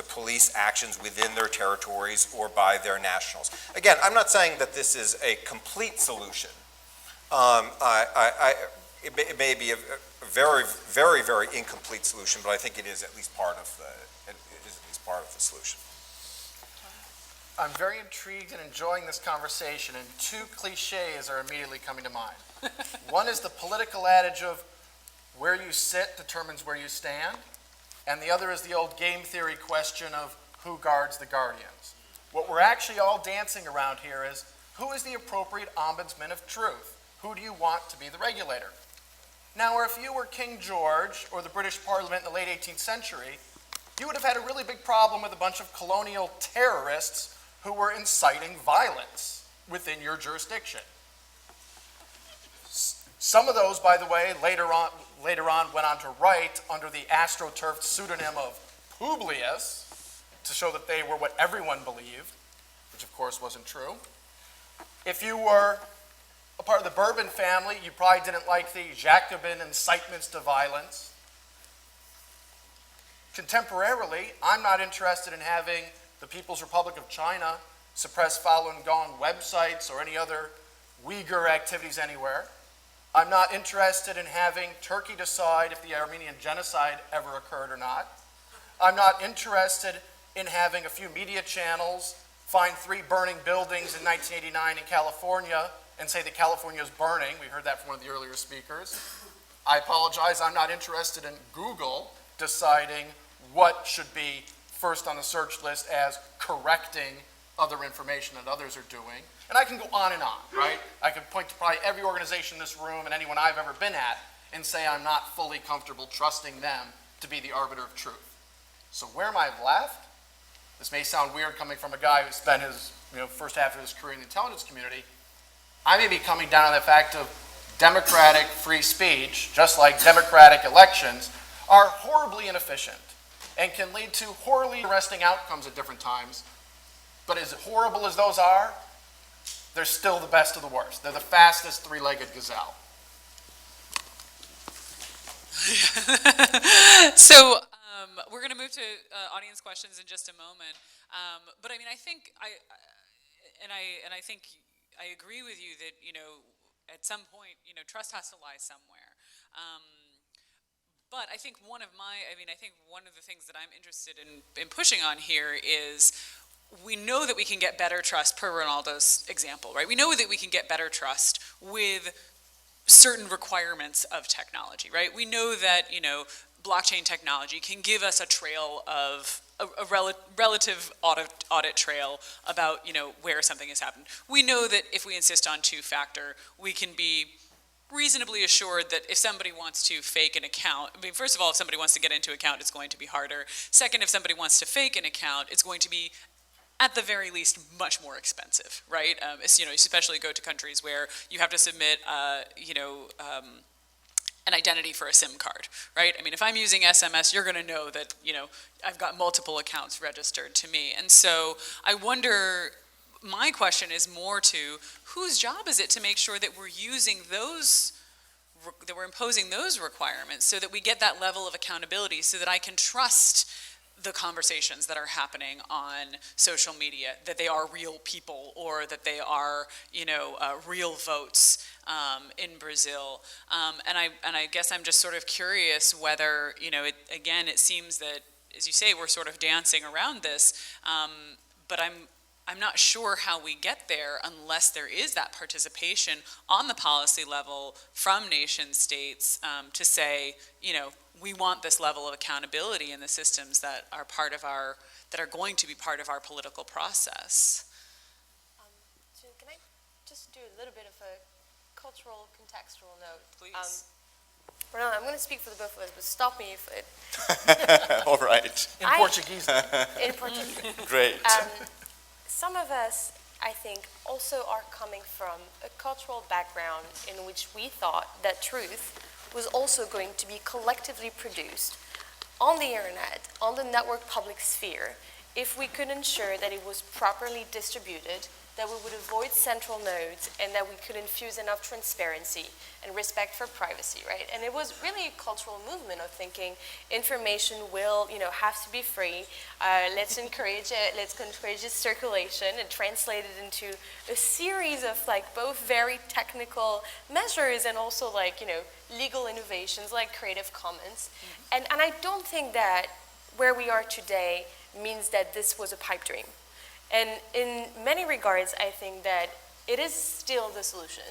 police actions within their territories or by their nationals. Again, I'm not saying that this is a complete solution. It may be a very, very, very incomplete solution, but I think it is at least part of the solution. I'm very intrigued and enjoying this conversation, and two cliches are immediately coming to mind. One is the political adage of where you sit determines where you stand, and the other is the old game theory question of who guards the guardians. What we're actually all dancing around here is who is the appropriate ombudsman of truth? Who do you want to be the regulator? Now, if you were King George or the British Parliament in the late 18th century, you would have had a really big problem with a bunch of colonial terrorists who were inciting violence within your jurisdiction. Some of those, by the way, later on went on to write under the astroturfed pseudonym of Publius to show that they were what everyone believed, which of course wasn't true. If you were a part of the Bourbon family, you probably didn't like the Jacobin incitements to violence. Contemporarily, I'm not interested in having the People's Republic of China suppress Falun Gong websites or any other Uyghur activities anywhere. I'm not interested in having Turkey decide if the Armenian genocide ever occurred or not. I'm not interested in having a few media channels find 3 burning buildings in 1989 in California and say that California is burning. We heard that from one of the earlier speakers. I apologize, I'm not interested in Google deciding what should be first on the search list as correcting other information that others are doing. And I can go on and on, right? I could point to probably every organization in this room and anyone I've ever been at and say I'm not fully comfortable trusting them to be the arbiter of truth. So where am I left? This may sound weird coming from a guy who spent his first half of his career in the intelligence community. I may be coming down on the fact of democratic free speech, just like democratic elections, are horribly inefficient and can lead to horribly interesting outcomes at different times. But as horrible as those are, they're still the best of the worst. They're the fastest 3-legged gazelle. So we're going to move to audience questions in just a moment. But I mean, I think I think I agree with you that at some point trust has to lie somewhere. But I think one of the things that I'm interested in pushing on here is we know that we can get better trust per Ronaldo's example, right? We know that we can get better trust with certain requirements of technology, right? We know that, blockchain technology can give us a trail of a relative audit trail about, where something has happened. We know that if we insist on 2-factor, we can be reasonably assured that if somebody wants to fake an account, I mean, first of all, if somebody wants to get into an account, it's going to be harder. Second, if somebody wants to fake an account, it's going to be, at the very least, much more expensive, right? Especially go to countries where you have to submit, an identity for a SIM card, right? I mean, if I'm using SMS, you're going to know that, I've got multiple accounts registered to me. And so I wonder, my question is more to whose job is it to make sure that we're using those, that we're imposing those requirements so that we get that level of accountability so that I can trust the conversations that are happening on social media, that they are real people or that they are, real votes in Brazil. And I guess I'm just sort of curious whether, it seems that, as you say, we're sort of dancing around this, but I'm not sure how we get there unless there is that participation on the policy level from nation states to say, we want this level of accountability in the systems that are going to be part of our political process. So can I just do a little bit of a cultural, contextual note? Please. Ronaldo, I'm going to speak for the both of us, but stop me if it... All right. In Portuguese. In Portuguese. Great. Some of us, I think, also are coming from a cultural background in which we thought that truth was also going to be collectively produced on the internet, on the network public sphere, if we could ensure that it was properly distributed, that we would avoid central nodes, and that we could infuse enough transparency and respect for privacy, right? And it was really a cultural movement of thinking information will, have to be free. Let's encourage it. Let's encourage its circulation and translate it into a series of both very technical measures and also legal innovations like Creative Commons. And I don't think that where we are today means that this was a pipe dream. And in many regards, I think that it is still the solution.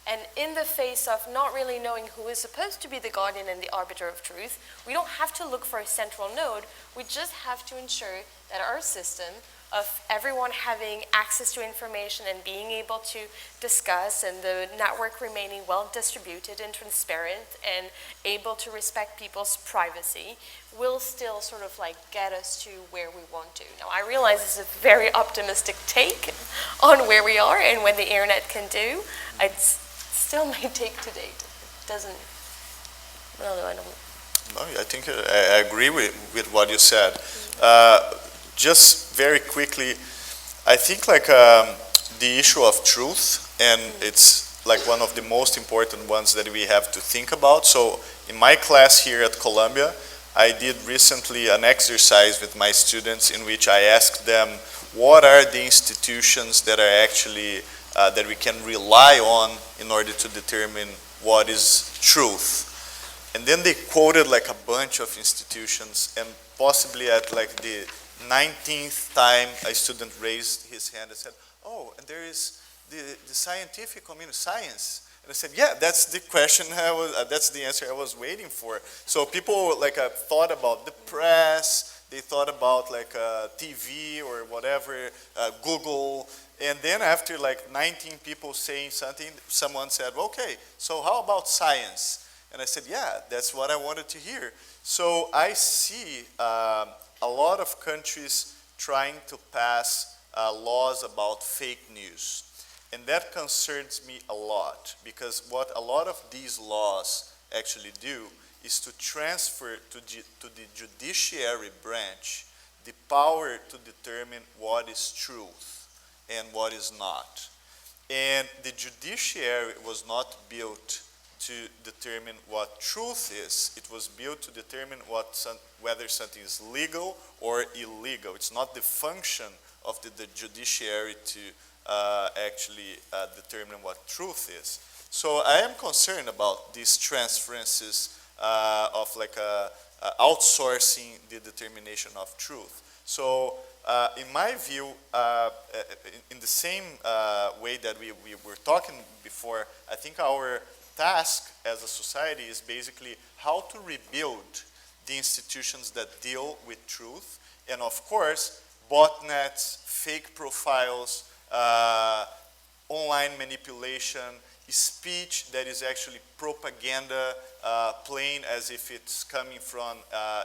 And in the face of not really knowing who is supposed to be the guardian and the arbiter of truth, we don't have to look for a central node. We just have to ensure that our system of everyone having access to information and being able to discuss, and the network remaining well distributed and transparent and able to respect people's privacy, will still sort of get us to where we want to. Now, I realize this is a very optimistic take on where we are and what the internet can do. It's still my take to date. It doesn't, no, I don't. No, I think I agree with what you said. Just very quickly, I think the issue of truth, and it's one of the most important ones that we have to think about. So in my class here at Columbia, I did recently an exercise with my students in which I asked them what are the institutions that are actually, that we can rely on in order to determine what is truth. And then they quoted a bunch of institutions, and possibly at the 19th time a student raised his hand and said, oh, and there is the scientific community, science. And I said, yeah, that's the question that's the answer I was waiting for. So people thought about the press, they thought about TV or whatever, Google, and then after 19 people saying something, someone said, okay, so how about science? And I said, yeah, that's what I wanted to hear. So I see a lot of countries trying to pass laws about fake news. And that concerns me a lot, because what a lot of these laws actually do is to transfer to the judiciary branch the power to determine what is truth and what is not. And the judiciary was not built to determine what truth is. It was built to determine whether something is legal or illegal. It's not the function of the judiciary to actually determine what truth is. So I am concerned about these transferences of outsourcing the determination of truth. So in my view, in the same way that we were talking before, I think our task as a society is basically how to rebuild the institutions that deal with truth, and of course, botnets, fake profiles, online manipulation, speech that is actually propaganda, plain as if it's coming from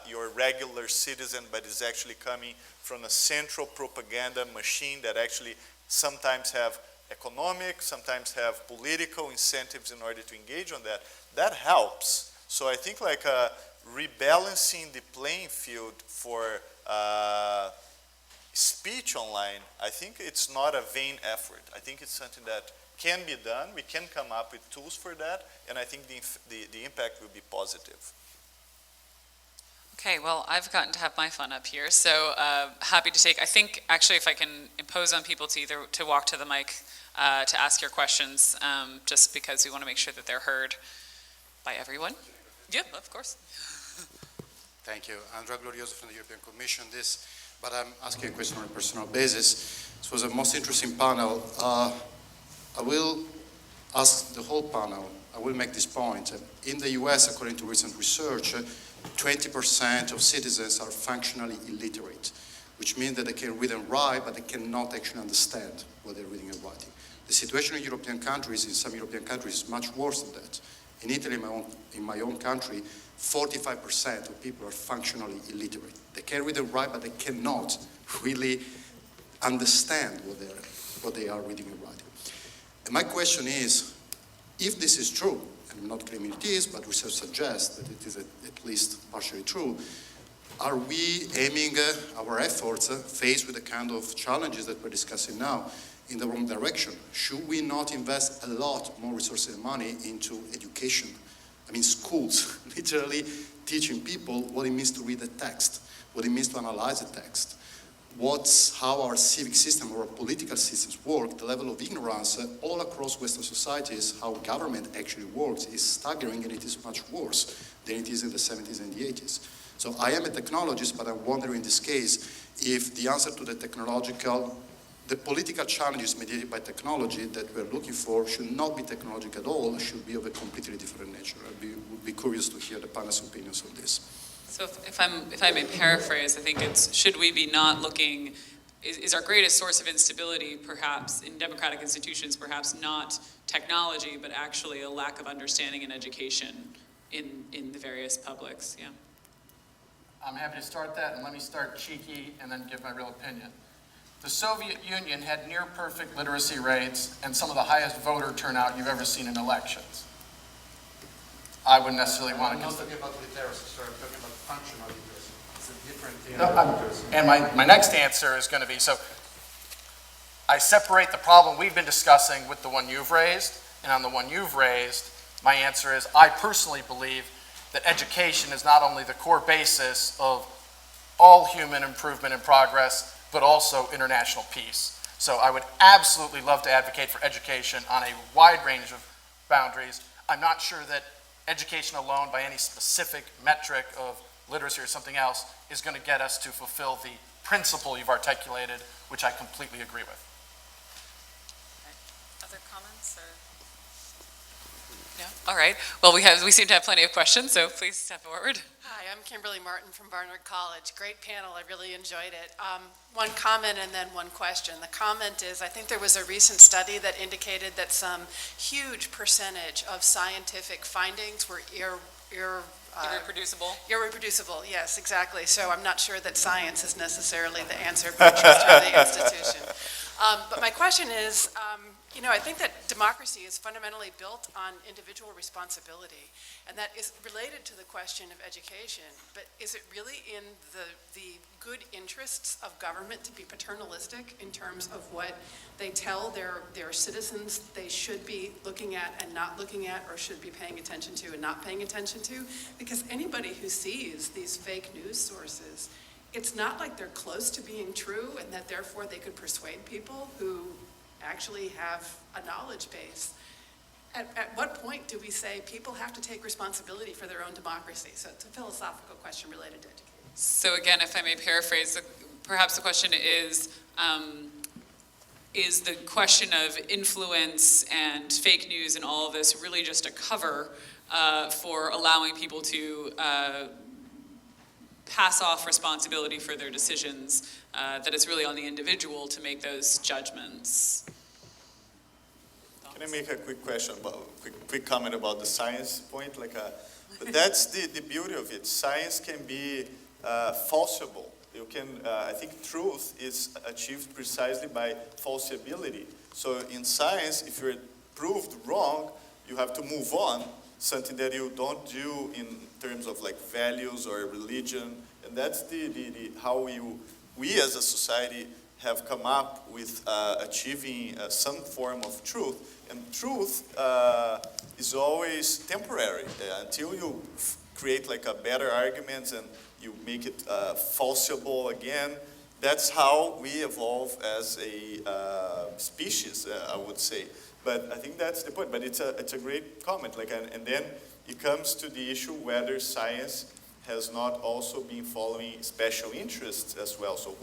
your regular citizen, but is actually coming from a central propaganda machine that actually sometimes have economic, sometimes have political incentives in order to engage on that. That helps. So I think rebalancing the playing field for speech online, I think it's not a vain effort. I think it's something that can be done. We can come up with tools for that, and I think the impact will be positive. Okay, well, I've gotten to have my fun up here, so happy to take, I think, actually, if I can impose on people to walk to the mic to ask your questions, just because we want to make sure that they're heard by everyone. Yeah, of course. Thank you. Andrea Glorioso from the European Commission. But I'm asking a question on a personal basis. This was a most interesting panel. I will ask the whole panel, I will make this point. In the US, according to recent research, 20% of citizens are functionally illiterate, which means that they can read and write, but they cannot actually understand what they're reading and writing. The situation in European countries, in some European countries, is much worse than that. In Italy, in my own country, 45% of people are functionally illiterate. They can read and write, but they cannot really understand what they are reading and writing. And my question is, if this is true, and I'm not claiming it is, but research suggests that it is at least partially true, are we aiming our efforts, faced with the kind of challenges that we're discussing now, in the wrong direction. Should we not invest a lot more resources and money into education? I mean, schools, literally teaching people what it means to read a text, what it means to analyze a text, how our civic system or our political systems work. The level of ignorance all across Western societies, how government actually works, is staggering, and it is much worse than it is in the 70s and the 80s. So I am a technologist, but I wonder in this case if the answer to the political challenges mediated by technology that we're looking for should not be technological at all, should be of a completely different nature. Would be curious to hear the panel's opinions on this. So if I may paraphrase, I think it's, should we be not looking, is our greatest source of instability perhaps in democratic institutions, perhaps not technology, but actually a lack of understanding and education in the various publics, yeah. I'm happy to start that, and let me start cheeky and then give my real opinion. The Soviet Union had near perfect literacy rates and some of the highest voter turnout you've ever seen in elections. I wouldn't necessarily want to I'm not consider. talking about literacy, sorry, I'm talking about functional literacy. It's a different thing. No, and my next answer is going to be, so I separate the problem we've been discussing with the one you've raised, and on the one you've raised, my answer is I personally believe that education is not only the core basis of all human improvement and progress, but also international peace. So I would absolutely love to advocate for education on a wide range of boundaries. I'm not sure that education alone, by any specific metric of literacy or something else, is going to get us to fulfill the principle you've articulated, which I completely agree with. Okay. Other comments or? No? All right. Well, we seem to have plenty of questions, so please step forward. Hi, I'm Kimberly Martin from Barnard College. Great panel, I really enjoyed it. One comment and then one question. The comment is, I think there was a recent study that indicated that some huge percentage of scientific findings were Irreproducible? irreproducible, yes, exactly. So I'm not sure that science is necessarily the answer for the institution. But my question is, I think that democracy is fundamentally built on individual responsibility, and that is related to the question of education. But is it really in the good interests of government to be paternalistic in terms of what they tell their citizens they should be looking at and not looking at, or should be paying attention to and not paying attention to? Because anybody who sees these fake news sources, it's not like they're close to being true and that therefore they could persuade people who actually have a knowledge base. At what point do we say people have to take responsibility for their own democracy? So it's a philosophical question related to education. So again, if I may paraphrase, perhaps the question is the question of influence and fake news and all of this really just a cover for allowing people to pass off responsibility for their decisions, that it's really on the individual to make those judgments? Can I make a quick comment about the science point? But that's the beauty of it. Science can be falsifiable. You can, I think truth is achieved precisely by falsifiability. So in science, if you're proved wrong, you have to move on, something that you don't do in terms of like values or religion. And that's how we as a society have come up with achieving some form of truth. And truth is always temporary until you create like a better argument and you make it falsifiable again. That's how we evolve as a species, I would say. But I think that's the point. But it's a great comment. And then it comes to the issue whether science has not also been following special interests as well. So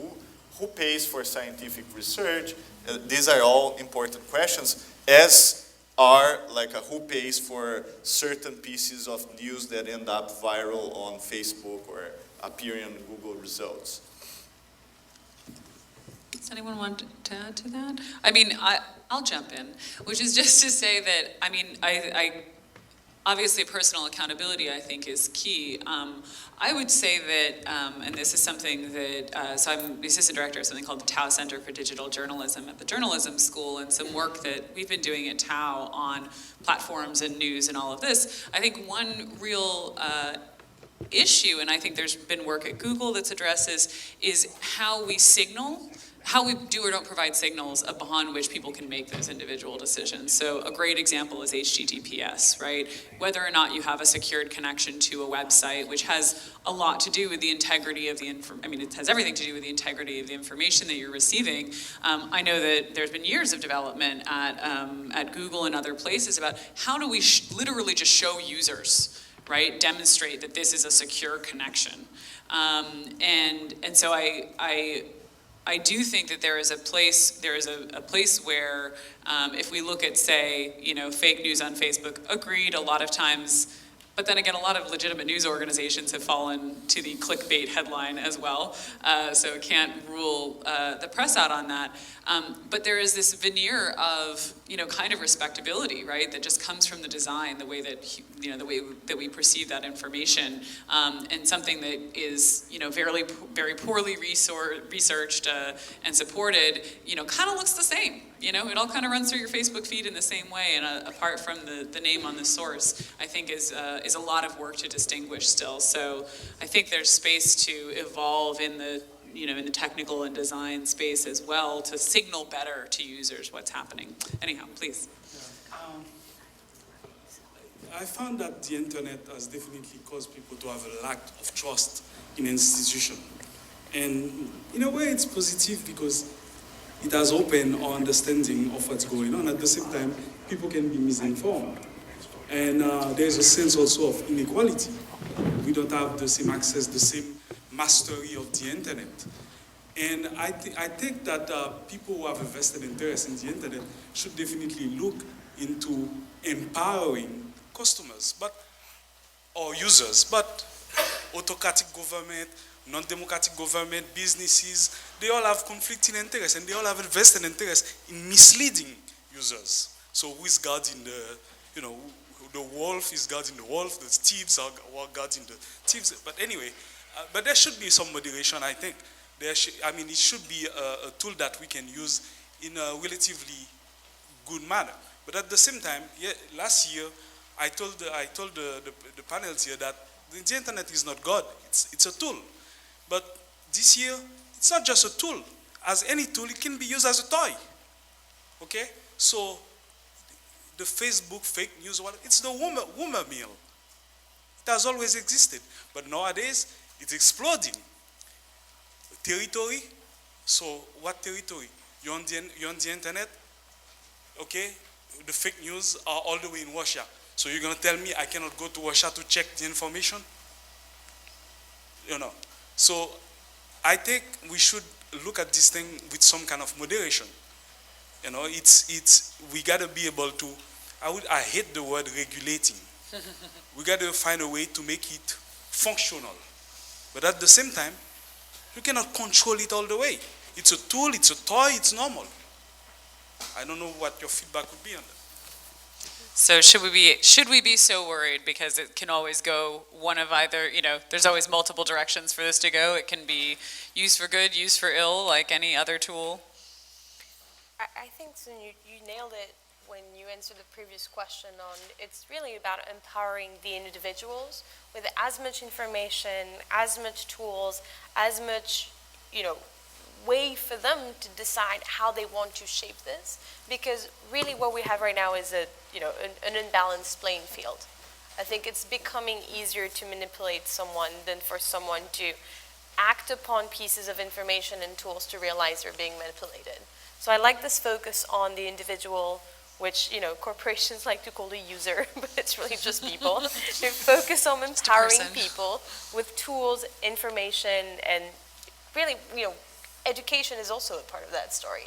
who pays for scientific research? These are all important questions, as are who pays for certain pieces of news that end up viral on Facebook or appear in Google results. Does anyone want to add to that? I mean, I'll jump in, which is just to say that, I obviously personal accountability, I think, is key. I would say that, and this is something that, so I'm the assistant director of something called the Tao Center for Digital Journalism at the Journalism School, and some work that we've been doing at Tao on platforms and news and all of this. I think one real issue, and I think there's been work at Google that's addresses, is how we signal, how we do or don't provide signals upon which people can make those individual decisions. So a great example is HTTPS, right? Whether or not you have a secured connection to a website, which has a lot to do with the integrity of the it has everything to do with the integrity of the information that you're receiving. I know that there's been years of development at Google and other places about how do we literally just show users, right? Demonstrate that this is a secure connection. And so I do think that there is a place where if we look at, say, fake news on Facebook, agreed, a lot of times, but then again, a lot of legitimate news organizations have fallen to the clickbait headline as well, so can't rule the press out on that. But there is this veneer of, kind of respectability, right, that just comes from the design, the way that, the way that we perceive that information, and something that is, very poorly researched and supported, kind of looks the same. It all kind of runs through your Facebook feed in the same way, and apart from the name on the source, I think is a lot of work to distinguish still. So I think there's space to evolve in the in the technical and design space as well to signal better to users what's happening. Anyhow, please. I found that the internet has definitely caused people to have a lack of trust in institution. And in a way it's positive because it has opened our understanding of what's going on. At the same time, people can be misinformed. And there's a sense also of inequality. We don't have the same access, the same mastery of the internet. And I think that people who have a vested interest in the internet should definitely look into empowering customers, or users, but autocratic government, non-democratic government, businesses, they all have conflicting interests and they all have a vested interest in misleading users. So who is guarding the wolf is guarding the wolf, the thieves are guarding the thieves. But anyway, but there should be some moderation, I think. It should be a tool that we can use in a relatively good manner. But at the same time, last year, I told the panels here that the internet is not God, it's a tool. But this year, it's not just a tool. As any tool, it can be used as a toy. Okay? So the Facebook fake news, it's the rumor mill. It has always existed. But nowadays, it's exploding. Territory, so what territory? You're on the internet, okay? The fake news are all the way in Russia. So you're going to tell me I cannot go to Russia to check the information? So I think we should look at this thing with some kind of moderation. We got to be able to, I hate the word regulating. We got to find a way to make it functional. But at the same time, you cannot control it all the way. It's a tool, it's a toy, it's normal. I don't know what your feedback would be on that. So should we be so worried because it can always go one of either, there's always multiple directions for this to go. It can be used for good, used for ill, like any other tool. I think so you nailed it when you answered the previous question on it's really about empowering the individuals with as much information, as much tools, as much, way for them to decide how they want to shape this. Because really what we have right now is an unbalanced playing field. I think it's becoming easier to manipulate someone than for someone to act upon pieces of information and tools to realize they're being manipulated. So I like this focus on the individual, which, corporations like to call the user, but it's really just people. They focus on empowering people with tools, information, and really, education is also a part of that story.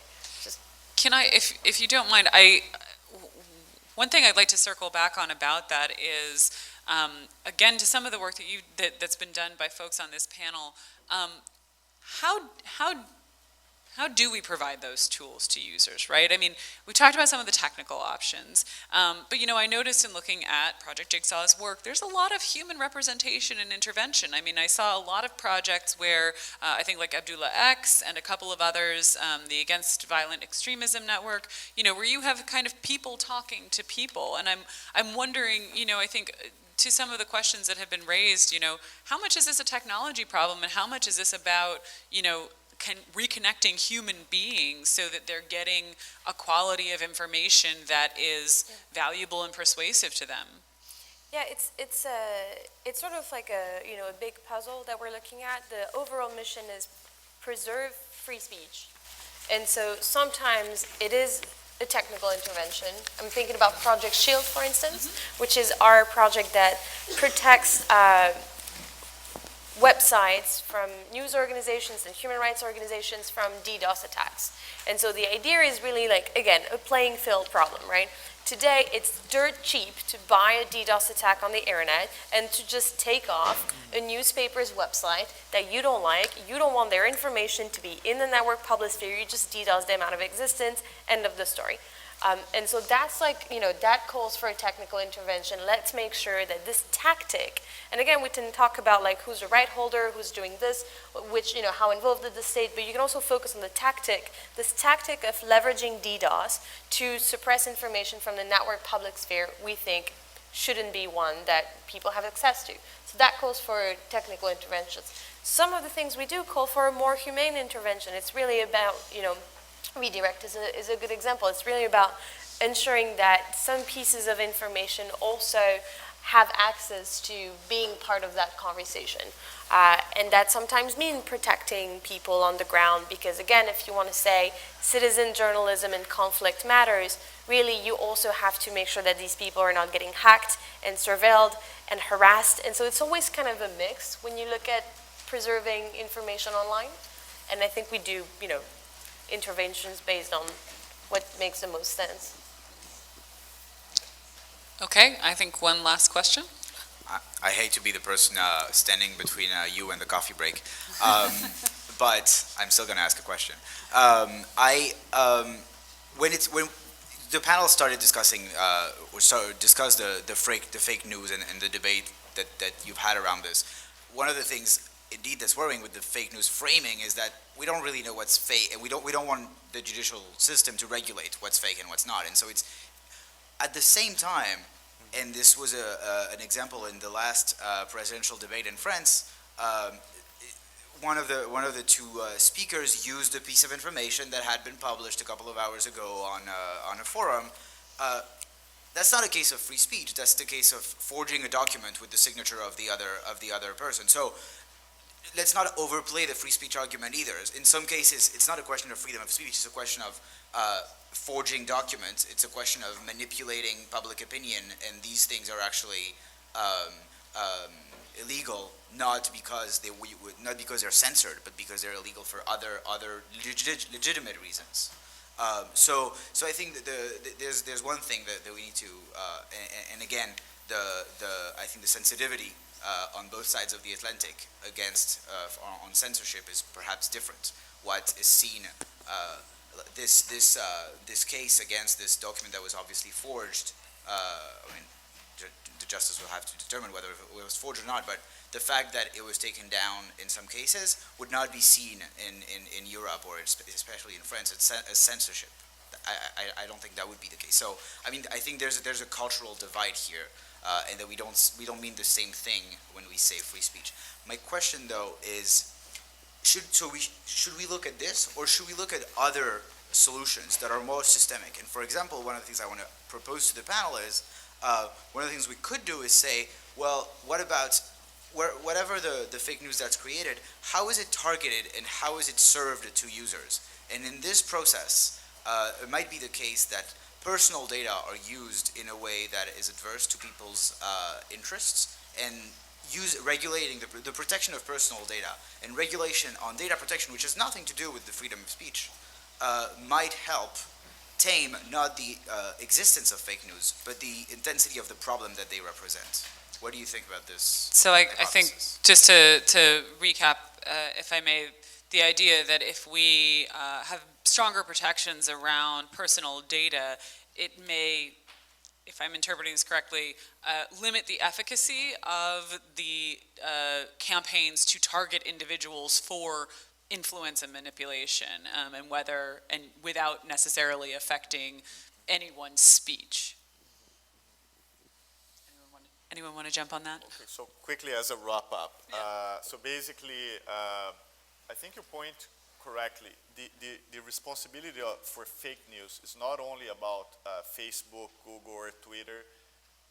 Can I, if you don't mind, one thing I'd like to circle back on about that is, again, to some of the work that's been done by folks on this panel, how do we provide those tools to users, right? I mean, we talked about some of the technical options, but I noticed in looking at Project Jigsaw's work, there's a lot of human representation and intervention. I mean, I saw a lot of projects where I think like Abdullah X and a couple of others, the Against Violent Extremism Network, where you have kind of people talking to people, and I'm wondering, I think to some of the questions that have been raised, how much is this a technology problem and how much is this about, reconnecting human beings so that they're getting a quality of information that is valuable and persuasive to them? Yeah, it's sort of like a big puzzle that we're looking at. The overall mission is preserve free speech. And so sometimes it is a technical intervention. I'm thinking about Project Shield, for instance, which is our project that protects websites from news organizations and human rights organizations from DDoS attacks. And so the idea is really again, a playing field problem, right? Today, it's dirt cheap to buy a DDoS attack on the internet and to just take off a newspaper's website that you don't like. You don't want their information to be in the network public sphere. You just DDoS them out of existence. End of the story. And so that's that calls for a technical intervention. Let's make sure that this tactic, and again, we can talk about who's the right holder, who's doing this, which, how involved is the state, but you can also focus on the tactic, this tactic of leveraging DDoS to suppress information from the network public sphere, we think shouldn't be one that people have access to. So that calls for technical interventions. Some of the things we do call for a more humane intervention. It's really about, redirect is a good example. It's really about ensuring that some pieces of information also have access to being part of that conversation. And that sometimes means protecting people on the ground because, again, if you want to say citizen journalism and conflict matters, really you also have to make sure that these people are not getting hacked and surveilled and harassed. And so it's always kind of a mix when you look at preserving information online. And I think we do, interventions based on what makes the most sense. Okay, I think one last question. I hate to be the person standing between you and the coffee break, but I'm still going to ask a question. When the panel started discussing, discussed the fake news and the debate that you've had around this, one of the things indeed that's worrying with the fake news framing is that we don't really know what's fake, and we don't want the judicial system to regulate what's fake and what's not. And so it's at the same time, and this was an example in the last presidential debate in France. One of the two speakers used a piece of information that had been published a couple of hours ago on a forum. That's not a case of free speech. That's the case of forging a document with the signature of the other person. So let's not overplay the free speech argument either. In some cases, it's not a question of freedom of speech. It's a question of forging documents. It's a question of manipulating public opinion, and these things are actually illegal, not because they're censored, but because they're illegal for other legitimate reasons. So I think that there's one thing that we need to, and again, I think the sensitivity on both sides of the Atlantic against on censorship is perhaps different. What is seen, this case against this document that was obviously forged, the justice will have to determine whether it was forged or not, but the fact that it was taken down in some cases would not be seen in Europe, or especially in France, as censorship. I don't think that would be the case. So, I think there's a cultural divide here, and that we don't mean the same thing when we say free speech. My question, though, is, should we look at this, or should we look at other solutions that are more systemic? And for example, one of the things I want to propose to the panel is, one of the things we could do is say, well, what about whatever the fake news that's created, how is it targeted and how is it served to users? And in this process, it might be the case that personal data are used in a way that is adverse to people's interests, and regulating the protection of personal data and regulation on data protection, which has nothing to do with the freedom of speech, might help tame not the existence of fake news, but the intensity of the problem that they represent. What do you think about this? So I think, just to recap, if I may, the idea that if we have stronger protections around personal data, it may, if I'm interpreting this correctly, limit the efficacy of the campaigns to target individuals for influence and manipulation, and without necessarily affecting anyone's speech. Anyone want to jump on that? Okay, so quickly as a wrap up. So basically, I think you point correctly. The responsibility for fake news is not only about Facebook, Google, or Twitter.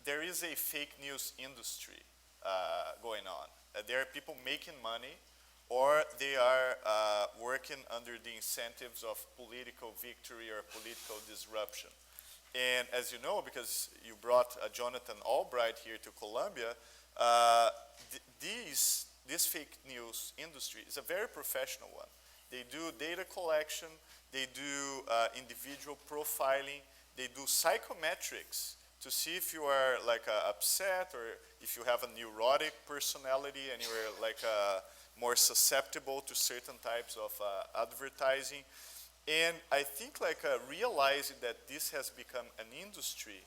There is a fake news industry going on. There are people making money, or they are working under the incentives of political victory or political disruption. And as you know, because you brought Jonathan Albright here to Columbia, this fake news industry is a very professional one. They do data collection, they do individual profiling, they do psychometrics to see if you are like upset or if you have a neurotic personality and you are like more susceptible to certain types of advertising. And I think like realizing that this has become an industry,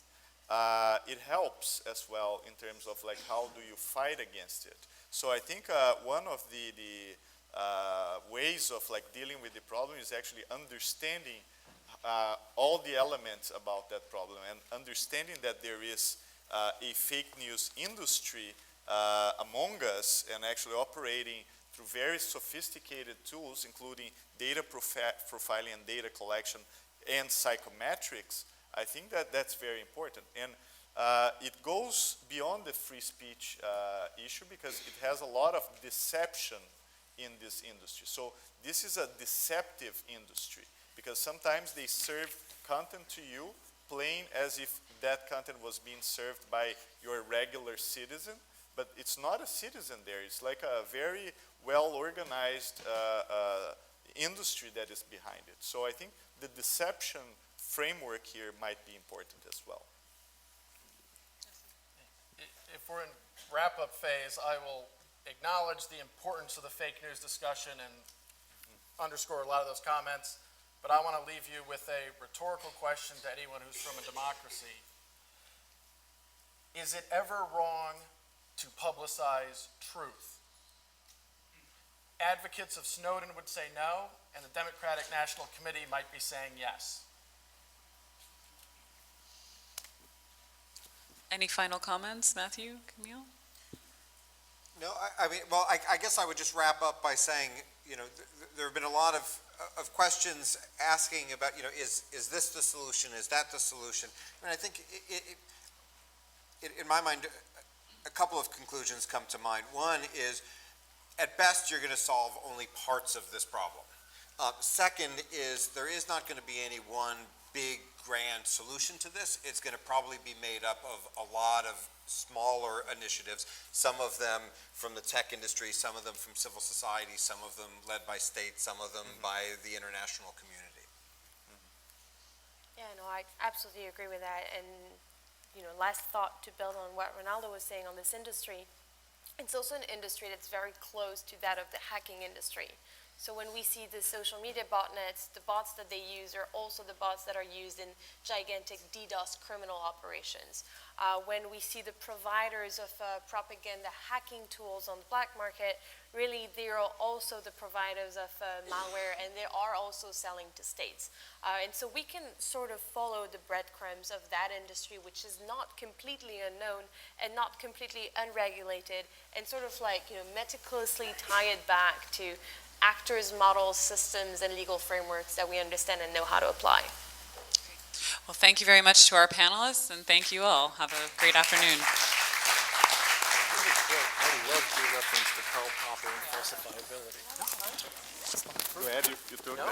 it helps as well in terms of like how do you fight against it. So I think one of the ways of like dealing with the problem is actually understanding all the elements about that problem and understanding that there is a fake news industry among us and actually operating through very sophisticated tools, including data profiling and data collection and psychometrics. I think that that's very important. And it goes beyond the free speech issue because it has a lot of deception in this industry. So this is a deceptive industry because sometimes they serve content to you plain as if that content was being served by your regular citizen, but it's not a citizen there. It's like a very well-organized industry that is behind it. So I think the deception framework here might be important as well. If we're in wrap-up phase, I will acknowledge the importance of the fake news discussion and underscore a lot of those comments, but I want to leave you with a rhetorical question to anyone who's from a democracy. Is it ever wrong to publicize truth? Advocates of Snowden would say no, and the Democratic National Committee might be saying yes. Any final comments, Matthew, Camille? No, I mean, well, I guess I would just wrap up by saying, you know, there have been a lot of questions asking about, you know, is this the solution? Is that the solution? And I think in my mind, a couple of conclusions come to mind. One is, at best, you're going to solve only parts of this problem. Second is, there is not going to be any one big, grand solution to this. It's going to probably be made up of a lot of smaller initiatives, some of them from the tech industry, some of them from civil society, some of them led by states, some of them by the international community. Yeah, no, I absolutely agree with that. And, you know, last thought to build on what Ronaldo was saying on this industry, it's also an industry that's very close to that of the hacking industry. So when we see the social media botnets, the bots that they use are also the bots that are used in gigantic DDoS criminal operations. When we see the providers of propaganda hacking tools on the black market, really they are also the providers of malware, and they are also selling to states. And so we can sort of follow the breadcrumbs of that industry, which is not completely unknown and not completely unregulated, and sort of like, you know, meticulously tie it back to actors, models, systems, and legal frameworks that we understand and know how to apply. Well, thank you very much to our panelists, and thank you all. Have a great afternoon. I love your reference to Karl Popper and falsifiability. Glad you took that.